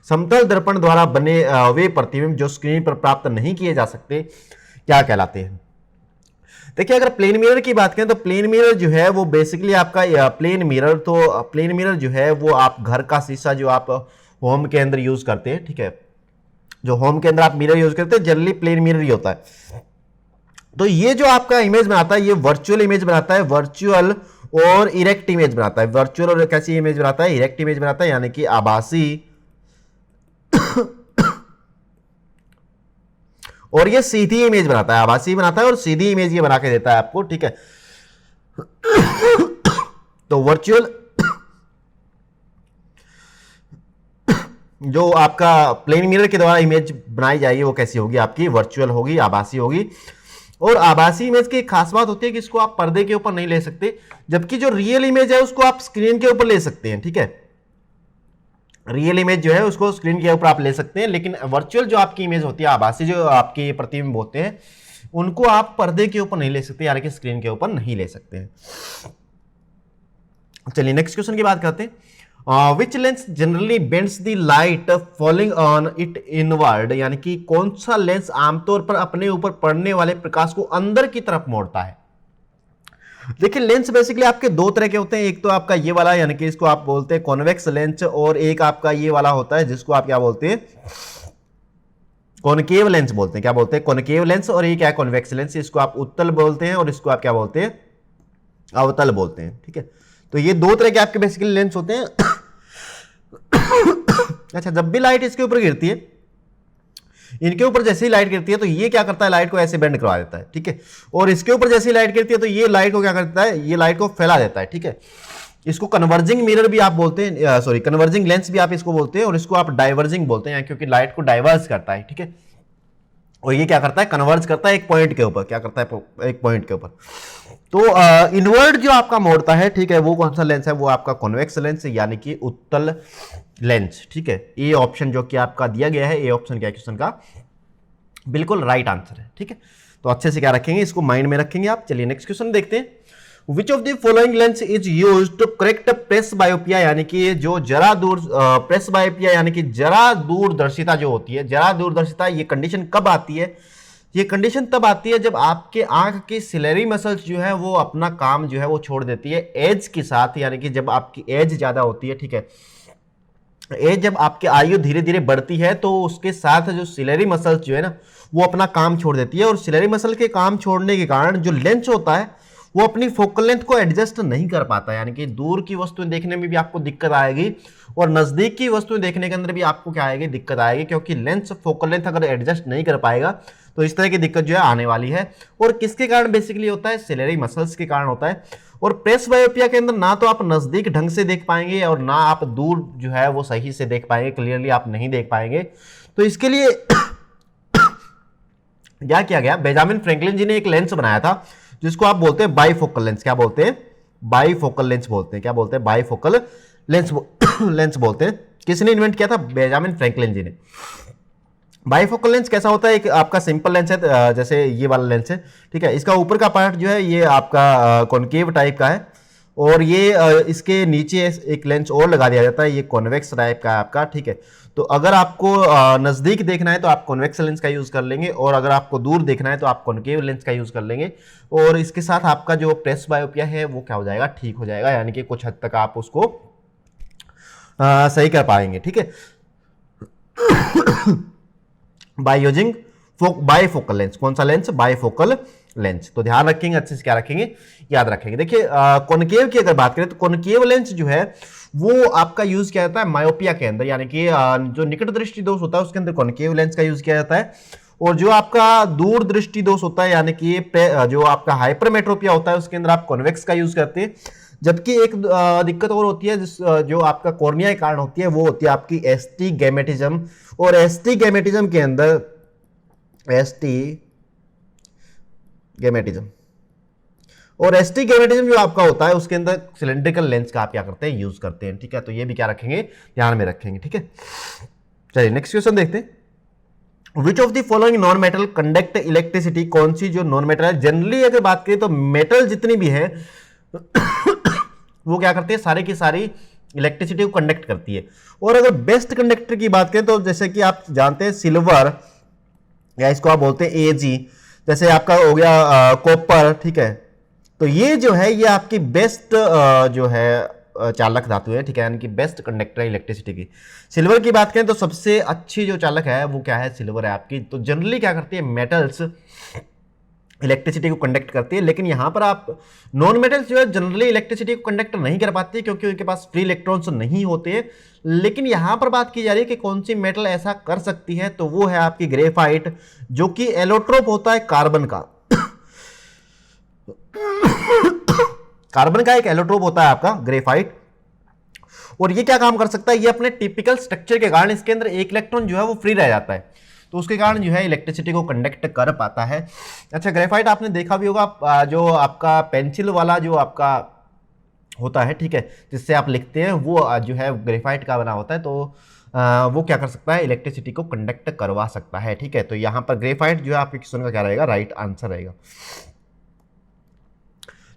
समतल दर्पण द्वारा बने वे प्रतिबिंब जो स्क्रीन पर प्राप्त नहीं किए जा सकते क्या कहलाते हैं? देखिए अगर प्लेन मिरर की बात करें तो प्लेन मिरर जो है वो बेसिकली आपका प्लेन मिरर जो है वो आप घर का शीशा जो आप होम के अंदर यूज करते हैं, ठीक है, जो होम के अंदर आप मिरर यूज करते हैं जनरली प्लेन मिरर ही होता है। तो ये जो आपका इमेज बनाता है ये वर्चुअल इमेज बनाता है, वर्चुअल और इरेक्ट इमेज बनाता है। वर्चुअल और कैसी इमेज बनाता है? इरेक्ट इमेज बनाता है, यानी कि आभासी और ये सीधी इमेज बनाता है। आभासी बनाता है और सीधी इमेज ये बना के देता है आपको, ठीक है। तो वर्चुअल जो आपका प्लेन मिरर के द्वारा इमेज बनाई जाएगी वो कैसी होगी? आपकी वर्चुअल होगी, आभासी होगी। और आभासी इमेज की एक खास बात होती है कि इसको आप पर्दे के ऊपर नहीं ले सकते, जबकि जो रियल इमेज है उसको आप स्क्रीन के ऊपर ले सकते हैं, ठीक है। रियल इमेज जो है उसको स्क्रीन के ऊपर आप ले सकते हैं, लेकिन वर्चुअल जो आपकी इमेज होती है, आभासी जो आपके प्रतिबिंब होते हैं, उनको आप पर्दे के ऊपर नहीं ले सकते, यानी कि स्क्रीन के ऊपर नहीं ले सकते हैं। चलिए नेक्स्ट क्वेश्चन की बात करते हैं। Which lens generally bends the light falling on it inward, यानी कि कौन सा लेंस आमतौर पर अपने ऊपर पड़ने वाले प्रकाश को अंदर की तरफ मोड़ता है? देखिए लेंस बेसिकली आपके दो तरह के होते हैं। एक तो आपका ये वाला, यानी कि इसको आप बोलते हैं कॉन्वेक्स लेंस, और एक आपका ये वाला होता है जिसको आप क्या बोलते हैं? कॉनकेव लेंस बोलते हैं। क्या बोलते हैं? Concave lens. और ये क्या है? Convex lens. इसको आप उत्तल बोलते हैं और इसको आप क्या बोलते हैं? अवतल बोलते हैं, ठीक है। तो ये दो तरह के आपके बेसिकली लेंस होते हैं। अच्छा, जब भी लाइट इसके ऊपर गिरती है, इनके ऊपर जैसे ही लाइट गिरती है तो ये क्या करता है? लाइट को ऐसे बेंड करवा देता है, ठीक है। और इसके ऊपर जैसे ही लाइट गिरती है तो ये लाइट को क्या करता है? ये लाइट को फैला देता है, ठीक है। इसको कन्वर्जिंग मिरर भी आप बोलते हैं, सॉरी कन्वर्जिंग लेंस भी आप इसको बोलते हैं, और इसको आप डाइवर्जिंग बोलते हैं, क्योंकि लाइट को डाइवर्स करता है, ठीक है। और ये क्या करता है? कन्वर्ज करता है एक पॉइंट के ऊपर। क्या करता है? एक पॉइंट के ऊपर। तो इनवर्ड जो आपका मोड़ता है, ठीक है, वो कौन सा लेंस है? वो आपका कॉन्वेक्स लेंस, यानी कि उत्तल लेंस, ठीक है। ए ऑप्शन जो कि आपका दिया गया है, ए ऑप्शन क्या क्वेश्चन का बिल्कुल राइट आंसर है, ठीक है। तो अच्छे से क्या रखेंगे? इसको माइंड में रखेंगे आप। चलिए नेक्स्ट क्वेश्चन देखते हैं। Which of the following lens is use to correct presbyopia, यानी कि जो जरा दूर प्रेस बायोपिया, यानी कि जरा दूरदर्शिता जो होती है, जरा दूरदर्शिता, ये कंडीशन कब आती है? ये कंडीशन तब आती है जब आपके आंख की सिलेरी मसल्स जो है वो अपना काम जो है वो छोड़ देती है एज के साथ, यानी कि जब आपकी एज ज्यादा होती है, ठीक है, एज जब आपकी आयु धीरे धीरे बढ़ती है तो उसके साथ जो सिलेरी मसल्स जो है ना वो अपना काम छोड़ देती है। और सिलेरी मसल के काम छोड़ने के कारण जो लेंस होता है वो अपनी फोकल लेंथ को एडजस्ट नहीं कर पाता, यानी कि दूर की वस्तुएं देखने में भी आपको दिक्कत आएगी और नजदीक की वस्तुएं देखने के अंदर भी आपको क्या आएगी? दिक्कत आएगी, क्योंकि लेंस फोकल लेंथ अगर एडजस्ट नहीं कर पाएगा तो इस तरह की दिक्कत जो है आने वाली है। और किसके कारण बेसिकली होता है? सिलेरी मसल्स के कारण होता है। और प्रेस बायोपिया के अंदर ना तो आप नजदीक ढंग से देख पाएंगे और ना आप दूर जो है वो सही से देख पाएंगे, क्लियरली आप नहीं देख पाएंगे। तो इसके लिए क्या किया गया? बेंजामिन फ्रैंकलिन जी ने एक लेंस बनाया था जिसको आप बोलते हैं बाईफोकल लेंस। क्या बोलते हैं? बाईफोकल लेंस बोलते हैं। क्या बोलते हैं? बाईफोकल लेंस लेंस बोलते हैं। किसने इन्वेंट किया था? बेंजामिन फ्रैंकलिन जी ने। बाईफोकल लेंस कैसा होता है? एक आपका सिंपल लेंस है, जैसे ये वाला लेंस है, ठीक है। इसका ऊपर का पार्ट जो है ये आपका कॉनकेव टाइप का है, और ये इसके नीचे एक लेंस और लगा दिया जाता है, ये कॉन्वेक्स टाइप का है आपका, ठीक है। तो अगर आपको नजदीक देखना है तो आप कॉन्वेक्स लेंस का यूज कर लेंगे, और अगर आपको दूर देखना है तो आप कॉनकेव लेंस का यूज कर लेंगे। और इसके साथ आपका जो प्रेस बायोपिया है वो क्या हो जाएगा? ठीक हो जाएगा, यानी कि कुछ हद तक आप उसको सही कर पाएंगे, ठीक है। By using bifocal lens. कौन सा लेंस? Bifocal lens. तो ध्यान रखेंगे, अच्छे से क्या रखेंगे? याद रखेंगे। देखिए कॉनकेव की अगर बात करें तो कॉनकेव लेंस जो है वो आपका यूज किया जाता है मायोपिया के अंदर, यानी कि जो निकट दृष्टि दोष होता है उसके अंदर कॉनकेव लेंस का यूज किया जाता है। और जो आपका दूर दृष्टि दोष होता है, यानी कि जो आपका हाइपरमेट्रोपिया होता है, उसके अंदर आप कॉन्वेक्स का यूज करते हैं। जबकि एक दिक्कत और होती है जो आपका कॉर्निया के कारण होती है, वो होती है आपकी एस्टिगैमेटिज्म। और एस्टिगैमेटिज्म के अंदर एस्टिगैमेटिज्म और एस्टिगैमेटिज्म जो आपका होता है उसके अंदर सिलेंड्रिकल लेंस का आप क्या करते हैं? यूज करते हैं, ठीक है। तो ये भी क्या रखेंगे? ध्यान में रखेंगे, ठीक है। चलिए नेक्स्ट क्वेश्चन देखते हैं। Which of the following non metal conduct electricity? कौन सी जो नॉन मेटल है, जनरली अगर बात करें तो मेटल जितनी भी है वो क्या करती है? सारी की सारी इलेक्ट्रिसिटी को कंडक्ट करती है। और अगर बेस्ट कंडक्टर की बात करें तो जैसे कि आप जानते हैं सिल्वर, या इसको आप बोलते हैं एजी, जैसे आपका हो गया कॉपर, ठीक है। तो ये जो है ये आपकी बेस्ट जो है चालक धातु है, ठीक है, यानी कि बेस्ट कंडक्टर है इलेक्ट्रिसिटी की। सिल्वर की बात करें तो सबसे अच्छी जो चालक है वो क्या है? सिल्वर है आपकी। तो जनरली क्या करती है? मेटल्स इलेक्ट्रिसिटी को कंडक्ट करती है, लेकिन यहां पर आप नॉन मेटल्स जो है जनरली इलेक्ट्रिसिटी को कंडक्ट नहीं कर पाती क्योंकि उनके पास फ्री इलेक्ट्रॉन्स नहीं होते हैं। लेकिन यहां पर बात की जा रही है कि कौन सी मेटल ऐसा कर सकती है, तो वो है आपकी ग्रेफाइट, जो कि एलोट्रोप होता है कार्बन का। कार्बन का एक एलोट्रोप होता है आपका ग्रेफाइट। और ये क्या काम कर सकता है? ये अपने टिपिकल स्ट्रक्चर के कारण इसके अंदर एक इलेक्ट्रॉन जो है वो फ्री रह जाता है, तो उसके कारण जो है इलेक्ट्रिसिटी को कंडक्ट कर पाता है। अच्छा, ग्रेफाइट आपने देखा भी होगा, जो आपका पेंसिल वाला जो आपका होता है, ठीक है, जिससे आप लिखते हैं, वो जो है ग्रेफाइट का बना होता है। तो वो क्या कर सकता है? इलेक्ट्रिसिटी को कंडक्ट करवा सकता है, ठीक है। तो यहाँ पर ग्रेफाइट जो है आपके क्वेश्चन का क्या रहेगा? राइट आंसर रहेगा।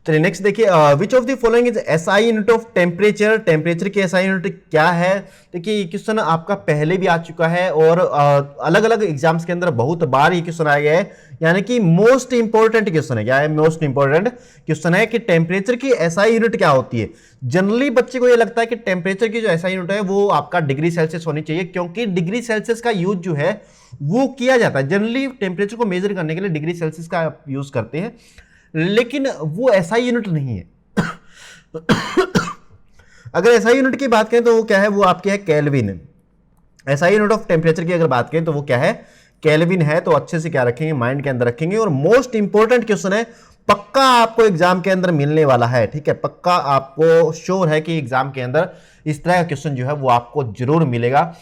चलिए नेक्स्ट देखिए, विच of the following is SI unit of temperature? Temperature की एसआई यूनिट क्या है? देखिए ये क्वेश्चन आपका पहले भी आ चुका है और अलग अलग एग्जाम्स के अंदर बहुत बार ये क्वेश्चन आया गया है, यानी कि मोस्ट इंपॉर्टेंट क्वेश्चन है। क्या है? मोस्ट इंपॉर्टेंट क्वेश्चन है कि टेम्परेचर की एसआई यूनिट क्या होती है। जनरली बच्चे को ये लगता है कि टेम्परेचर की जो एसआई यूनिट है वो आपका डिग्री सेल्सियस होनी चाहिए, क्योंकि डिग्री सेल्सियस का यूज जो है वो किया जाता है। जनरली टेम्परेचर को मेजर करने के लिए डिग्री सेल्सियस का यूज करते हैं, लेकिन वो ऐसा यूनिट नहीं है। अगर ऐसा यूनिट की बात करें तो वो क्या है? वो आपके है केल्विन। ऐसा यूनिट ऑफ टेम्परेचर की अगर बात करें तो वो क्या है? केल्विन है। तो अच्छे से क्या रखेंगे? माइंड के अंदर रखेंगे। और मोस्ट इंपॉर्टेंट क्वेश्चन है, पक्का आपको एग्जाम के अंदर मिलने वाला है, ठीक है। पक्का आपको श्योर है कि एग्जाम के अंदर इस तरह का क्वेश्चन जो है वो आपको जरूर मिलेगा।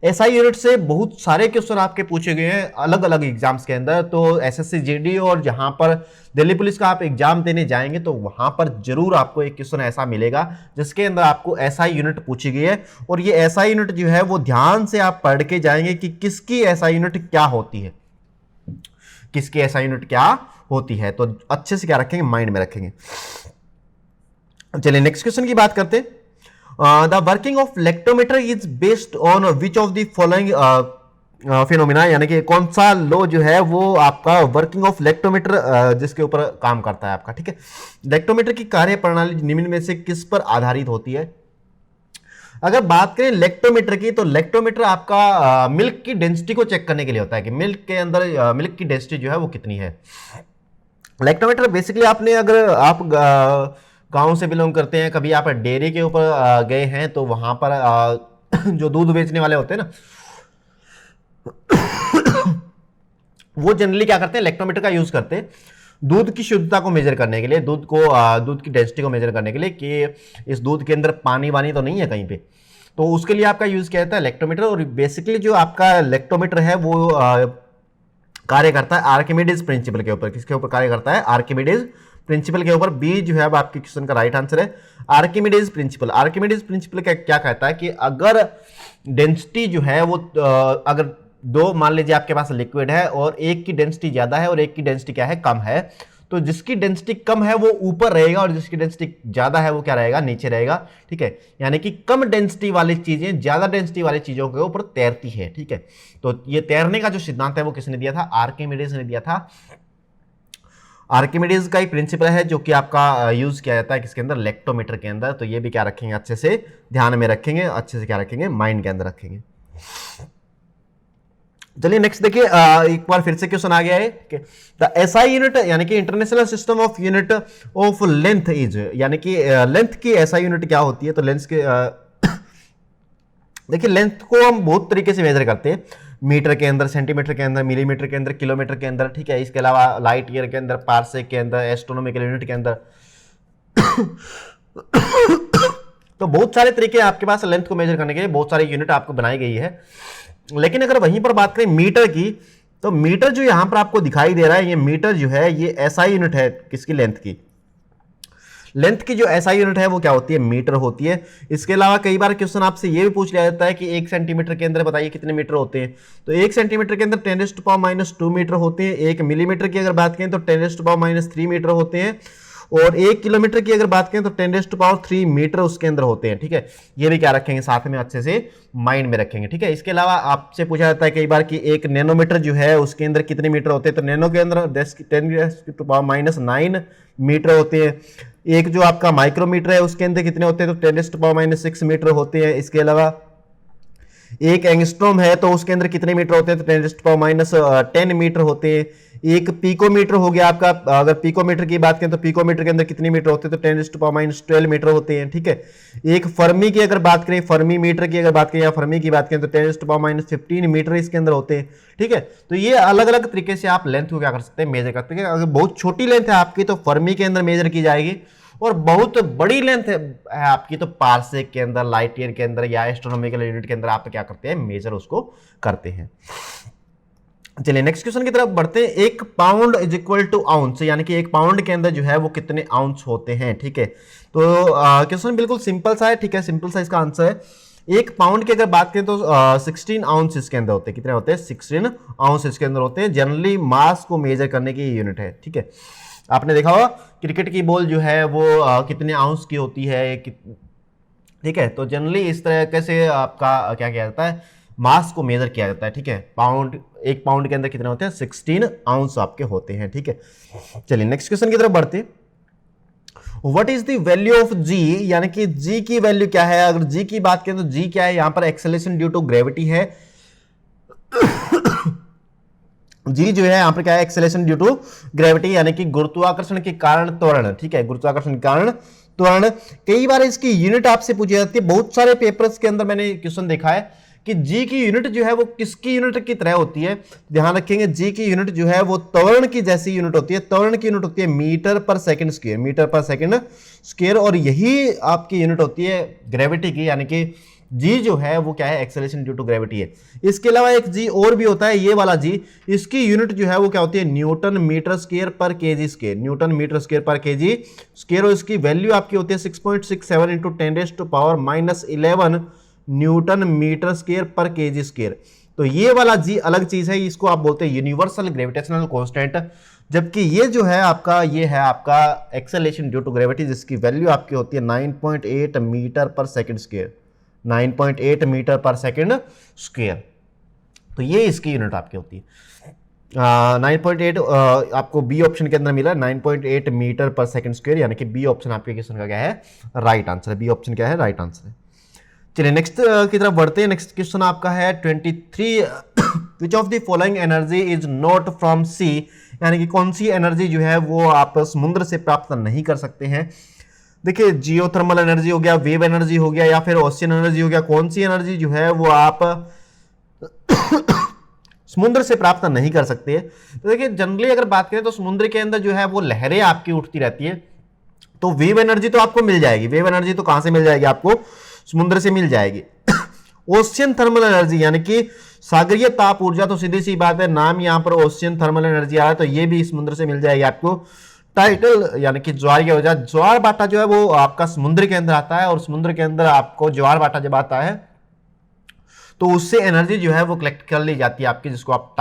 एसआई यूनिट से बहुत सारे क्वेश्चन आपके पूछे गए हैं अलग अलग एग्जाम्स के अंदर। तो एसएससी जीडी और जहां पर दिल्ली पुलिस का आप एग्जाम देने जाएंगे तो वहां पर जरूर आपको एक क्वेश्चन ऐसा मिलेगा जिसके अंदर आपको एसआई यूनिट पूछी गई है। और ये एसआई यूनिट जो है वो ध्यान से आप पढ़ के जाएंगे कि किसकी एसआई यूनिट क्या होती है, किसकी एसआई यूनिट क्या होती है। तो अच्छे से क्या रखेंगे? माइंड में रखेंगे। चलिए नेक्स्ट क्वेश्चन की बात करते हैं। The working of lactometer is based on which of the following phenomena, यानी कि कौन सा लॉ जो है वो आपका वर्किंग ऑफ लैक्टोमीटर जिसके ऊपर काम करता है आपका, ठीक है। लैक्टोमीटर की कार्य प्रणाली निम्न में से किस पर आधारित होती है? अगर बात करें लैक्टोमीटर की, तो लैक्टोमीटर आपका मिल्क की डेंसिटी को चेक करने के लिए होता है कि मिल्क के अंदर मिल्क की डेंसिटी जो है वो कितनी है। लैक्टोमीटर बेसिकली आपने, अगर आप गांव से बिलोंग करते हैं, कभी आप डेयरी के ऊपर गए हैं, तो वहां पर जो दूध बेचने वाले होते हैं ना, वो जनरली क्या करते हैं? लैक्टोमीटर का यूज करते हैं दूध की शुद्धता को मेजर करने के लिए, दूध की डेंसिटी को मेजर करने के लिए कि इस दूध के अंदर पानी वानी तो नहीं है कहीं पे। तो उसके लिए आपका यूज किया जाता है लैक्टोमीटर। और बेसिकली जो आपका लैक्टोमीटर है वो कार्य करता है आर्किमिडीज प्रिंसिपल के ऊपर। किसके ऊपर कार्य करता है? आर्किमिडीज प्रिंसिपल के ऊपर। बी जो है अब आपके क्वेश्चन का राइट आंसर है, आर्किमिडीज प्रिंसिपल। आर्किमिडीज प्रिंसिपल क्या कहता है कि अगर डेंसिटी जो है वो अगर दो, मान लीजिए आपके पास लिक्विड है और एक की डेंसिटी ज्यादा है और एक की डेंसिटी क्या है? कम है, तो जिसकी डेंसिटी कम है वो ऊपर रहेगा और जिसकी डेंसिटी ज्यादा है वो क्या रहेगा? नीचे रहेगा। ठीक है, यानी कि कम डेंसिटी वाली चीजें ज्यादा डेंसिटी वाली चीजों के ऊपर तैरती है। ठीक है, तो ये तैरने का जो सिद्धांत है वो किसने दिया था? आर्किमिडीज ने दिया था। आर्किमिडीज का ही प्रिंसिपल है जो कि आपका यूज किया जाता है किसके अंदर? लेक्टोमीटर के अंदर। तो ये भी क्या रखेंगे? अच्छे से ध्यान में रखेंगे, अच्छे से क्या रखेंगे? माइंड के अंदर रखेंगे। चलिए नेक्स्ट देखिए, एक बार फिर से क्वेश्चन आ गया है कि द एसआई यूनिट यानी कि international system of unit of length is, यानी कि लेंथ की एसआई यूनिट क्या होती है? तो लेंथ के देखिए लेंथ को हम बहुत तरीके से मेजर करते हैं, मीटर के अंदर, सेंटीमीटर के अंदर, मिलीमीटर के अंदर, किलोमीटर के अंदर। ठीक है, इसके अलावा लाइट ईयर के अंदर, पार्सेक के अंदर, एस्ट्रोनॉमिकल यूनिट के अंदर। तो बहुत सारे तरीके आपके पास लेंथ को मेजर करने के लिए, बहुत सारी यूनिट आपको बनाई गई है। लेकिन अगर वहीं पर बात करें मीटर की, तो मीटर जो यहां पर आपको दिखाई दे रहा है, ये मीटर जो है ये एसआई यूनिट है किसकी? लेंथ की। लेंथ की जो एसआई यूनिट है वो क्या होती है? मीटर होती है। इसके अलावा कई बार क्वेश्चन आपसे ये भी पूछ लिया जाता है कि 1 सेंटीमीटर के अंदर बताइए कितने मीटर होते हैं? तो 1 सेंटीमीटर के अंदर 10⁻⁻2 मीटर होते हैं। 1 मिलीमीटर की अगर बात करें तो 10⁻³ मीटर होते हैं। और 1 किलोमीटर की अगर बात करें तो 10⁻³ मीटर उसके अंदर होते हैं। ठीक है, ये भी क्या रखेंगे? साथ में अच्छे से माइंड में रखेंगे। ठीक है, इसके अलावा आपसे पूछा जाता है कई बार कि 1 नैनोमीटर जो है उसके अंदर कितने मीटर होते हैं? तो नैनो के अंदर 10⁻⁹ मीटर होते हैं। एक जो आपका माइक्रोमीटर है उसके अंदर कितने होते हैं? तो 10⁻⁶ मीटर होते हैं। इसके अलावा एक एंगस्ट्रॉम है तो उसके अंदर कितने मीटर होते हैं? तो 10⁻10 मीटर होते हैं। एक पिकोमीटर हो गया आपका, अगर पिकोमीटर की बात करें तो पिकोमीटर के अंदर कितने मीटर होते हैं? तो 10⁻12 मीटर होते हैं। ठीक है, एक फर्मी की अगर बात करें, फर्मी मीटर की अगर बात करें या फर्मी की बात करें तो 10⁻15 मीटर इसके अंदर होते हैं। ठीक है, तो ये अलग अलग तरीके से आप लेंथ को क्या कर सकते हैं? मेजर कर सकते हैं। अगर बहुत छोटी लेंथ है आपकी तो फर्मी के अंदर मेजर की जाएगी, और बहुत बड़ी लेंथ है आपकी तो पार्सेक के अंदर, लाइट ईयर के अंदर या एस्ट्रोनॉमिकल यूनिट के अंदर आप क्या करते हैं? मेजर उसको करते हैं। चलिए नेक्स्ट क्वेश्चन की तरफ बढ़ते हैं। 1 pound is equal to ounce, यानी कि 1 पाउंड के अंदर जो है वो कितने आउंस होते हैं? ठीक है, तो क्वेश्चन बिल्कुल सिंपल सा है। ठीक है, सिंपल सा इसका आंसर है। 1 पाउंड की अगर बात करें तो 16 आउंस इसके अंदर होते हैं। कितने होते हैं? 16 आउंस इसके अंदर होते हैं। जनरली मास को मेजर करने की यूनिट है। ठीक है, आपने देखा होगा क्रिकेट की बॉल जो है वो कितने आउंस की होती है? ठीक है, तो जनरली इस तरह से आपका क्या किया जाता है? मास को मेजर किया जाता है। ठीक है, पाउंड, 1 पाउंड के अंदर कितने होते हैं? 16 आउंस आपके होते हैं। ठीक है, चलिए नेक्स्ट क्वेश्चन की तरफ बढ़ते हैं। What is the value of G, यानी कि जी की वैल्यू क्या है? अगर जी की बात करें तो जी क्या है? यहां पर एक्सेलरेशन ड्यू टू ग्रेविटी है। जी जो है यहां पर क्या है? एक्सेलरेशन ड्यू टू ग्रेविटी, यानी कि गुरुत्वाकर्षण के कारण त्वरण। ठीक है, गुरुत्वाकर्षण के कारण त्वरण। कई बार इसकी यूनिट आपसे पूछी जाती है। बहुत सारे पेपर्स के अंदर मैंने क्वेश्चन देखा है कि जी की यूनिट जो है वो किसकी यूनिट की तरह होती है? ध्यान रखेंगे, जी की यूनिट जो है वो त्वरण की जैसी यूनिट होती है। त्वरण की यूनिट होती है मीटर पर सेकंड स्क्वायर, मीटर पर सेकंड स्क्वायर। और यही आपकी यूनिट होती है ग्रेविटी की, यानी कि जी जो है वो क्या है? एक्सेलरेशन ड्यू टू ग्रेविटी है। इसके अलावा एक जी और भी होता है, ये वाला जी, इसकी यूनिट जो है वो क्या होती है? न्यूटन मीटर स्क्वायर पर KG square, newton metre square पर केजी स्क्वायर। और इसकी वैल्यू आपकी होती है 6.67 इंटू 10⁻11 न्यूटन मीटर स्क्वायर पर केजी स्क्वायर। तो ये वाला जी अलग चीज है, इसको आप बोलते हैं यूनिवर्सल ग्रेविटेशनल कांस्टेंट। जबकि ये जो है आपका, ये है आपका एक्सेलरेशन ड्यू टू ग्रेविटी, जिसकी वैल्यू आपकी होती है 9.8 मीटर पर सेकंड स्क्वायर, 9.8 मीटर पर सेकंड स्क्वायर। तो ये इसकी यूनिट आपकी होती है। 9.8 आपको बी ऑप्शन के अंदर मिला, 9.8 मीटर पर सेकंड स्क्वायर, यानी कि बी ऑप्शन आपके क्वेश्चन का क्या है? राइट आंसर है। बी ऑप्शन क्या है? राइट आंसर है। चलिए नेक्स्ट की तरफ बढ़ते हैं। नेक्स्ट क्वेश्चन आपका है 23, which of the following energy is not from sea, यानी कि कौन सी एनर्जी जो है वो आप समुद्र से प्राप्त नहीं कर सकते हैं? देखिए, जियोथर्मल एनर्जी हो गया, वेव एनर्जी हो गया, या फिर ओशियन एनर्जी हो गया। कौन सी एनर्जी जो है वो आप समुद्र से प्राप्त नहीं कर सकते? तो देखिए, जनरली अगर बात करें तो समुद्र के अंदर जो है वो लहरें आपकी उठती रहती है, तो वेव एनर्जी तो आपको मिल जाएगी। वेव एनर्जी तो कहां से मिल जाएगी? आपको समुद्र से मिल जाएगी। ओशियन थर्मल एनर्जी, यानी कि सागरीय ताप ऊर्जा, तो सीधी सी बात है, नाम यहाँ पर ओशियन थर्मल एनर्जी आ रहा है, तो ये भी समुद्र से मिल जाएगी आपको। टाइटल यानी कि ज्वार की ऊर्जा, ज्वार भाटा जो है वो आपका समुद्र के अंदर आता है, और समुद्र के अंदर आपको ज्वार भाटा जब आता है तो उससे एनर्जी जो है वो कलेक्ट कर ली जाती है आपकी, जिसको आप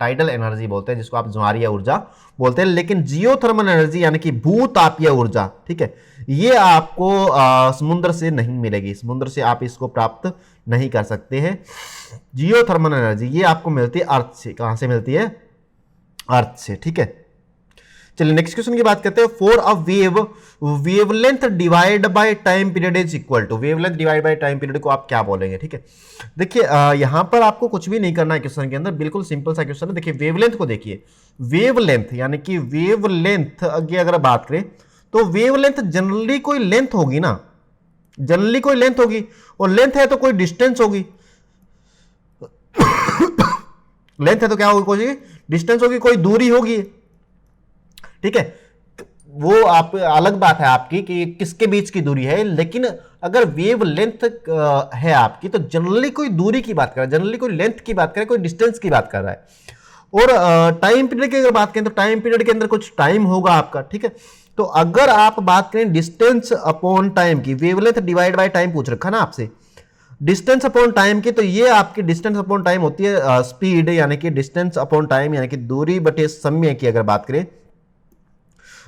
टाइडल एनर्जी बोलते हैं, जिसको आप ज्वारीय ऊर्जा बोलते हैं। लेकिन जियोथर्मल एनर्जी यानी कि भूतापीय ऊर्जा, ठीक है, ये आपको समुद्र से नहीं मिलेगी, समुद्र से आप इसको प्राप्त नहीं कर सकते हैं। जियोथर्मल एनर्जी ये आपको मिलती है अर्थ से। कहां से मिलती है? अर्थ से, ठीक है। चलिए नेक्स्ट क्वेश्चन की बात करते हैं। For a wavelength divide by time period is equal to, wavelength divide by time period को आप क्या बोलेंगे? ठीक है, देखिए यहां पर आपको कुछ भी नहीं करना है क्वेश्चन के अंदर, बिल्कुल सिंपल सा क्वेश्चन है। देखिए वेवलेंथ को देखिए, वेवलेंथ यानी कि वेवलेंथ की अगर बात करें तो वेवलेंथ जनरली कोई लेंथ होगी ना, जनरली कोई लेंथ होगी, और लेंथ है तो कोई डिस्टेंस होगी। लेंथ है तो क्या होगी? कोई डिस्टेंस होगी, कोई दूरी होगी, ठीक है। वो आप अलग बात है आपकी कि किसके बीच की दूरी है, लेकिन अगर वेव लेंथ है आपकी तो जनरली कोई दूरी की बात कर रहा है, जनरली कोई लेंथ की बात कर रहा है, कोई डिस्टेंस की बात कर रहा है। और टाइम पीरियड की अगर बात करें तो टाइम पीरियड के अंदर कुछ टाइम होगा आपका, ठीक है। तो अगर आप बात करें डिस्टेंस अपॉन टाइम की, वेवलेंथ डिवाइड बाय टाइम पूछ रखा ना आपसे, डिस्टेंस अपॉन टाइम की, तो ये आपकी डिस्टेंस अपॉन टाइम होती है स्पीड, यानी कि डिस्टेंस अपॉन टाइम यानी कि दूरी बटे समय की अगर बात करें,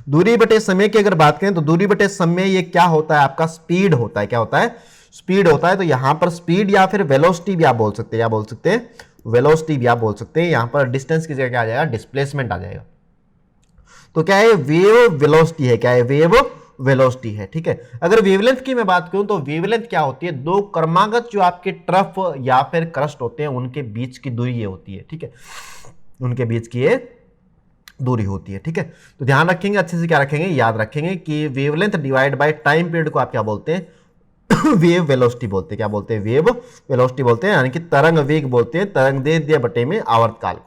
दूरी बटे समय की अगर बात करें तो दूरी बटे समय ये क्या होता है? आपका स्पीड होता है। क्या होता है? स्पीड होता है। तो यहां पर स्पीड या फिर वेलोसिटी भी आप बोल सकते हैं, या बोल सकते हैं वेलोसिटी भी आप बोल सकते हैं। यहां पर डिस्टेंस की जगह क्या आ जाएगा? डिस्प्लेसमेंट आ जाएगा। तो क्या है? वेव वेलोसिटी है। क्या है? वेव वेलोसिटी है, ठीक है। अगर वेवलेंथ की मैं बात करूं तो वेवलेंथ क्या होती है? दो क्रमागत जो आपके ट्रफ या फिर क्रस्ट होते हैं उनके बीच की दूरी ये होती है, ठीक है, उनके बीच की ये दूरी होती है, ठीक है। तो ध्यान रखेंगे अच्छे से, क्या रखेंगे? याद रखेंगे कि wavelength divide by time period को आप क्या बोलते हैं? वेव वेलोसिटी बोलते हैं। क्या बोलते हैं? वेव वेलोसिटी बोलते हैं, यानी कि तरंग वेग बोलते हैं, तरंग दैर्ध्य बटे में आवर्तकाल को।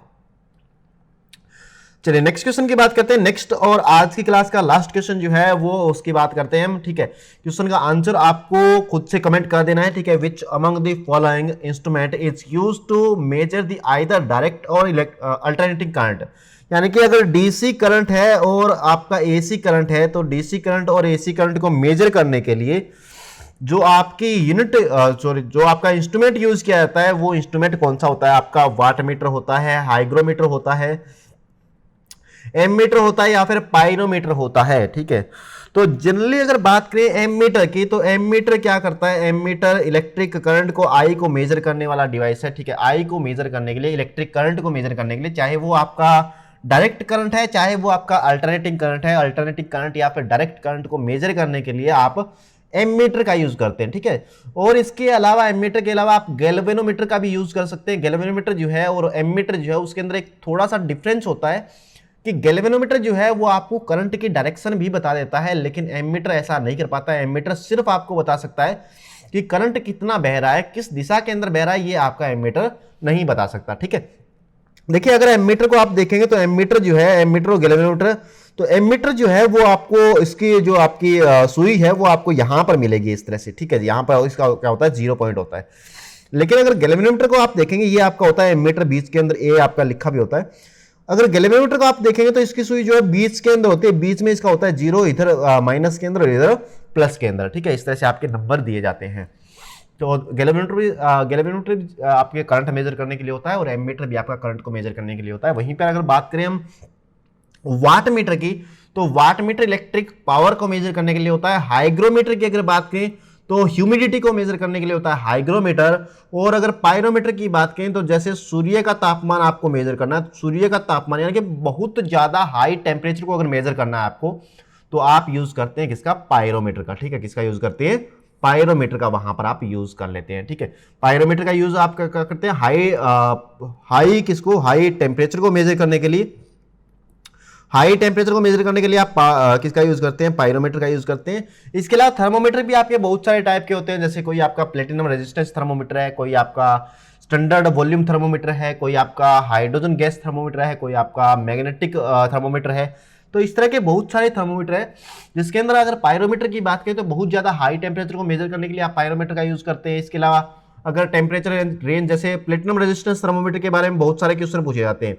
चलिए नेक्स्ट क्वेश्चन की बात करते हैं। नेक्स्ट और आज की क्लास का लास्ट क्वेश्चन जो है वो उसकी बात करते हैं हम, ठीक है। क्वेश्चन का आंसर आपको खुद से कमेंट कर देना है, ठीक है। Which among the following instrument is use to measure the either direct और अल्टरनेटिंग करंट, यानी कि अगर डीसी करंट है और आपका एसी करंट है, तो डीसी करंट और एसी करंट को मेजर करने के लिए जो आपकी यूनिट जो आपका इंस्ट्रूमेंट यूज किया जाता है वो इंस्ट्रूमेंट कौन सा होता है? आपका वाट मीटर होता है, हाइग्रोमीटर होता है, एमीटर होता है, या फिर पाइरोमीटर होता है, ठीक है। तो जनरली अगर बात करें एमीटर की, तो एमीटर क्या करता है? एमीटर इलेक्ट्रिक करंट को, आई को मेजर करने वाला डिवाइस है, ठीक है। आई को मेजर करने के लिए, इलेक्ट्रिक करंट को मेजर करने के लिए, चाहे वो आपका डायरेक्ट करंट है, चाहे वो आपका अल्टरनेटिंग करंट है, अल्टरनेटिंग करंट या फिर डायरेक्ट करंट को मेजर करने के लिए आप एमीटर का यूज करते हैं, ठीक है। और इसके अलावा एमीटर के अलावा आप गैल्वेनोमीटर का भी यूज कर सकते हैं। गैल्वेनोमीटर जो है और एमीटर जो है उसके अंदर एक थोड़ा सा डिफरेंस होता है कि गैल्वेनोमीटर जो है वो आपको करंट की डायरेक्शन भी बता देता है, लेकिन एमीटर ऐसा नहीं कर पाता है। एमीटर सिर्फ आपको बता सकता है कि करंट कितना बह रहा है, किस दिशा के अंदर बह रहा है, ये आपका एमीटर नहीं बता सकता, ठीक है। देखिए अगर एमीटर को आप देखेंगे तो एमीटर जो है, एमीटर और गैल्वेनोमीटर, तो एमीटर जो है वो आपको इसकी जो आपकी सुई है वो आपको यहां पर मिलेगी इस तरह से, ठीक है। यहां पर इसका क्या होता है? 0 पॉइंट होता है। लेकिन अगर गैल्वेनोमीटर को आप देखेंगे, ये आपका होता है एमीटर, बीच के अंदर ए आपका लिखा भी होता है। अगर गैल्वेनोमीटर को आप देखेंगे तो इसकी सुई जो है बीच के अंदर होती है, बीच में इसका होता है 0, इधर माइनस के अंदर, इधर प्लस के अंदर, ठीक है। इस तरह से आपके नंबर दिए जाते हैं। तो गैल्वेनोमीटर भी आपके करंट मेजर करने के लिए होता है, और एमीटर भी आपका करंट को मेजर करने के लिए होता है। वहीं पर अगर बात करें हम वाट मीटर की, तो वाट मीटर इलेक्ट्रिक पावर को मेजर करने के लिए होता है। हाइग्रोमीटर की अगर बात करें तो ह्यूमिडिटी को मेजर करने के लिए होता है हाइग्रोमीटर। और अगर पायरोमीटर की बात करें तो जैसे सूर्य का तापमान आपको मेजर करना है, सूर्य का तापमान यानी कि बहुत ज्यादा हाई टेम्परेचर को अगर मेजर करना है आपको, तो आप यूज करते हैं किसका? पायरोमीटर का, ठीक है। किसका यूज करते हैं? पायरोमीटर का वहां पर आप यूज कर लेते हैं, ठीक है। पायरोमीटर का यूज आप क्या करते हैं? हाई किसको? हाई टेम्परेचर को मेजर करने के लिए, हाई टेम्परेचर को मेजर करने के लिए आप किसका यूज करते हैं? पायरोमीटर का यूज करते हैं। इसके अलावा थर्मोमीटर भी आपके बहुत सारे टाइप के होते हैं, जैसे कोई आपका प्लेटिनम रेजिस्टेंस थर्मोमीटर है, कोई आपका स्टैंडर्ड वॉल्यूम थर्मोमीटर है, कोई आपका हाइड्रोजन गैस थर्मोमीटर है, कोई आपका मैग्नेटिक थर्मोमीटर है। तो इस तरह के बहुत सारे थर्मोमीटर है, जिसके अंदर अगर पायरोमीटर की बात करें तो बहुत ज्यादा हाई टेम्परेचर को मेजर करने के लिए आप पायरोमीटर का यूज करते हैं। इसके अलावा अगर टेम्परेचर रेंज, जैसे प्लेटिनम रेजिस्टेंस थर्मोमीटर के बारे में बहुत सारे क्वेश्चन पूछे जाते हैं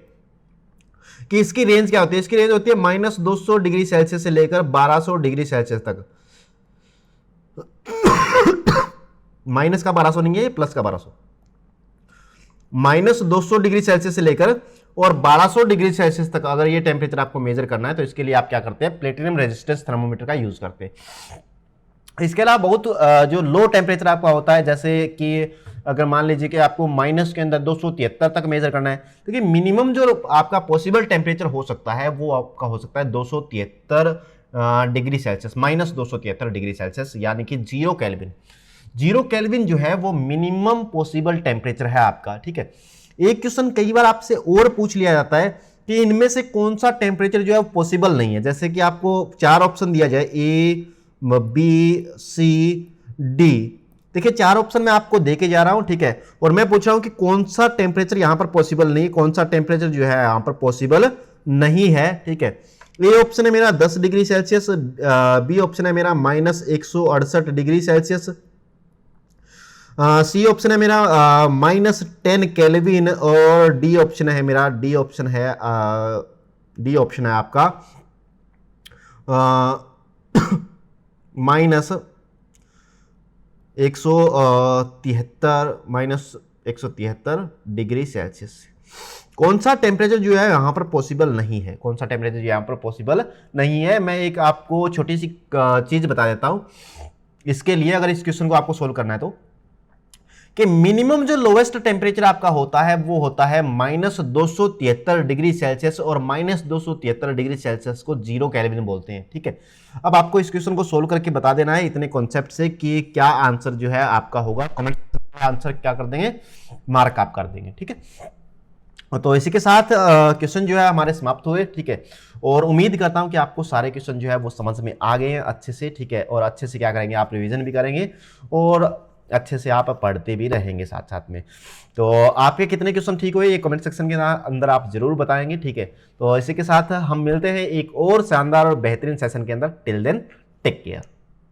कि इसकी रेंज क्या होती है। इसकी रेंज होती है -200 डिग्री सेल्सियस से लेकर 1200 डिग्री सेल्सियस तक। माइनस का 1200 नहीं है, प्लस का 1200। -200 डिग्री सेल्सियस से लेकर और 1200 डिग्री सेल्सियस तक अगर ये टेम्परेचर आपको मेजर करना है तो इसके लिए आप क्या करते हैं, प्लेटिनम रेजिस्टेंस थर्मोमीटर का यूज करते हैं। इसके अलावा बहुत जो लो टेम्परेचर आपका होता है, जैसे कि अगर मान लीजिए कि आपको माइनस के अंदर 273 तक मेजर करना है, क्योंकि मिनिमम जो आपका पॉसिबल टेम्परेचर हो सकता है वो आपका हो सकता है 273 डिग्री सेल्सियस, -273 डिग्री सेल्सियस, यानी कि 0 केल्विन। 0 केल्विन जो है वो मिनिमम पॉसिबल टेम्परेचर है आपका, ठीक है। एक क्वेश्चन कई बार आपसे और पूछ लिया जाता है कि इनमें से कौन सा टेम्परेचर जो है पॉसिबल नहीं है। जैसे कि आपको 4 ऑप्शन दिया जाए, ए, बी, सी, डी। देखिए 4 ऑप्शन मैं आपको देके जा रहा हूं, ठीक है, और मैं पूछ रहा हूं कि कौन सा टेम्परेचर यहां पर पॉसिबल नहीं, कौन सा टेम्परेचर जो है यहां पर पॉसिबल नहीं है, ठीक है। ए ऑप्शन है मेरा 10 डिग्री सेल्सियस, बी ऑप्शन है मेरा -168 डिग्री सेल्सियस, सी ऑप्शन है मेरा -10 केल्विन, और डी ऑप्शन है मेरा, डी ऑप्शन है आपका -173 डिग्री सेल्सियस। कौन सा टेम्परेचर जो है यहां पर पॉसिबल नहीं है, कौन सा टेम्परेचर यहां पर पॉसिबल नहीं है। मैं एक आपको छोटी सी चीज बता देता हूं इसके लिए, अगर इस क्वेश्चन को आपको सोल्व करना है तो, कि मिनिमम जो लोवेस्ट टेम्परेचर आपका होता है वो होता है -273 डिग्री सेल्सियस, और -273 डिग्री सेल्सियस को 0 केल्विन बोलते हैं, ठीक है। अब आपको इस क्वेश्चन को सोल्व करके बता देना है इतने कॉन्सेप्ट से कि क्या आंसर जो है आपका होगा। कमेंट आंसर क्या कर देंगे, मार्क आप कर देंगे, ठीक है। तो इसी के साथ क्वेश्चन जो है हमारे समाप्त हुए, ठीक है। और उम्मीद करता हूं कि आपको सारे क्वेश्चन जो है वो समझ में आ गए हैं अच्छे से, ठीक है। और अच्छे से क्या करेंगे, आप रिवीजन भी करेंगे और अच्छे से आप पढ़ते भी रहेंगे साथ साथ में। तो आपके कितने क्वेश्चन ठीक हुए ये कमेंट सेक्शन के अंदर आप जरूर बताएंगे, ठीक है। तो इसी के साथ हम मिलते हैं एक और शानदार और बेहतरीन सेशन के अंदर। Till then take care.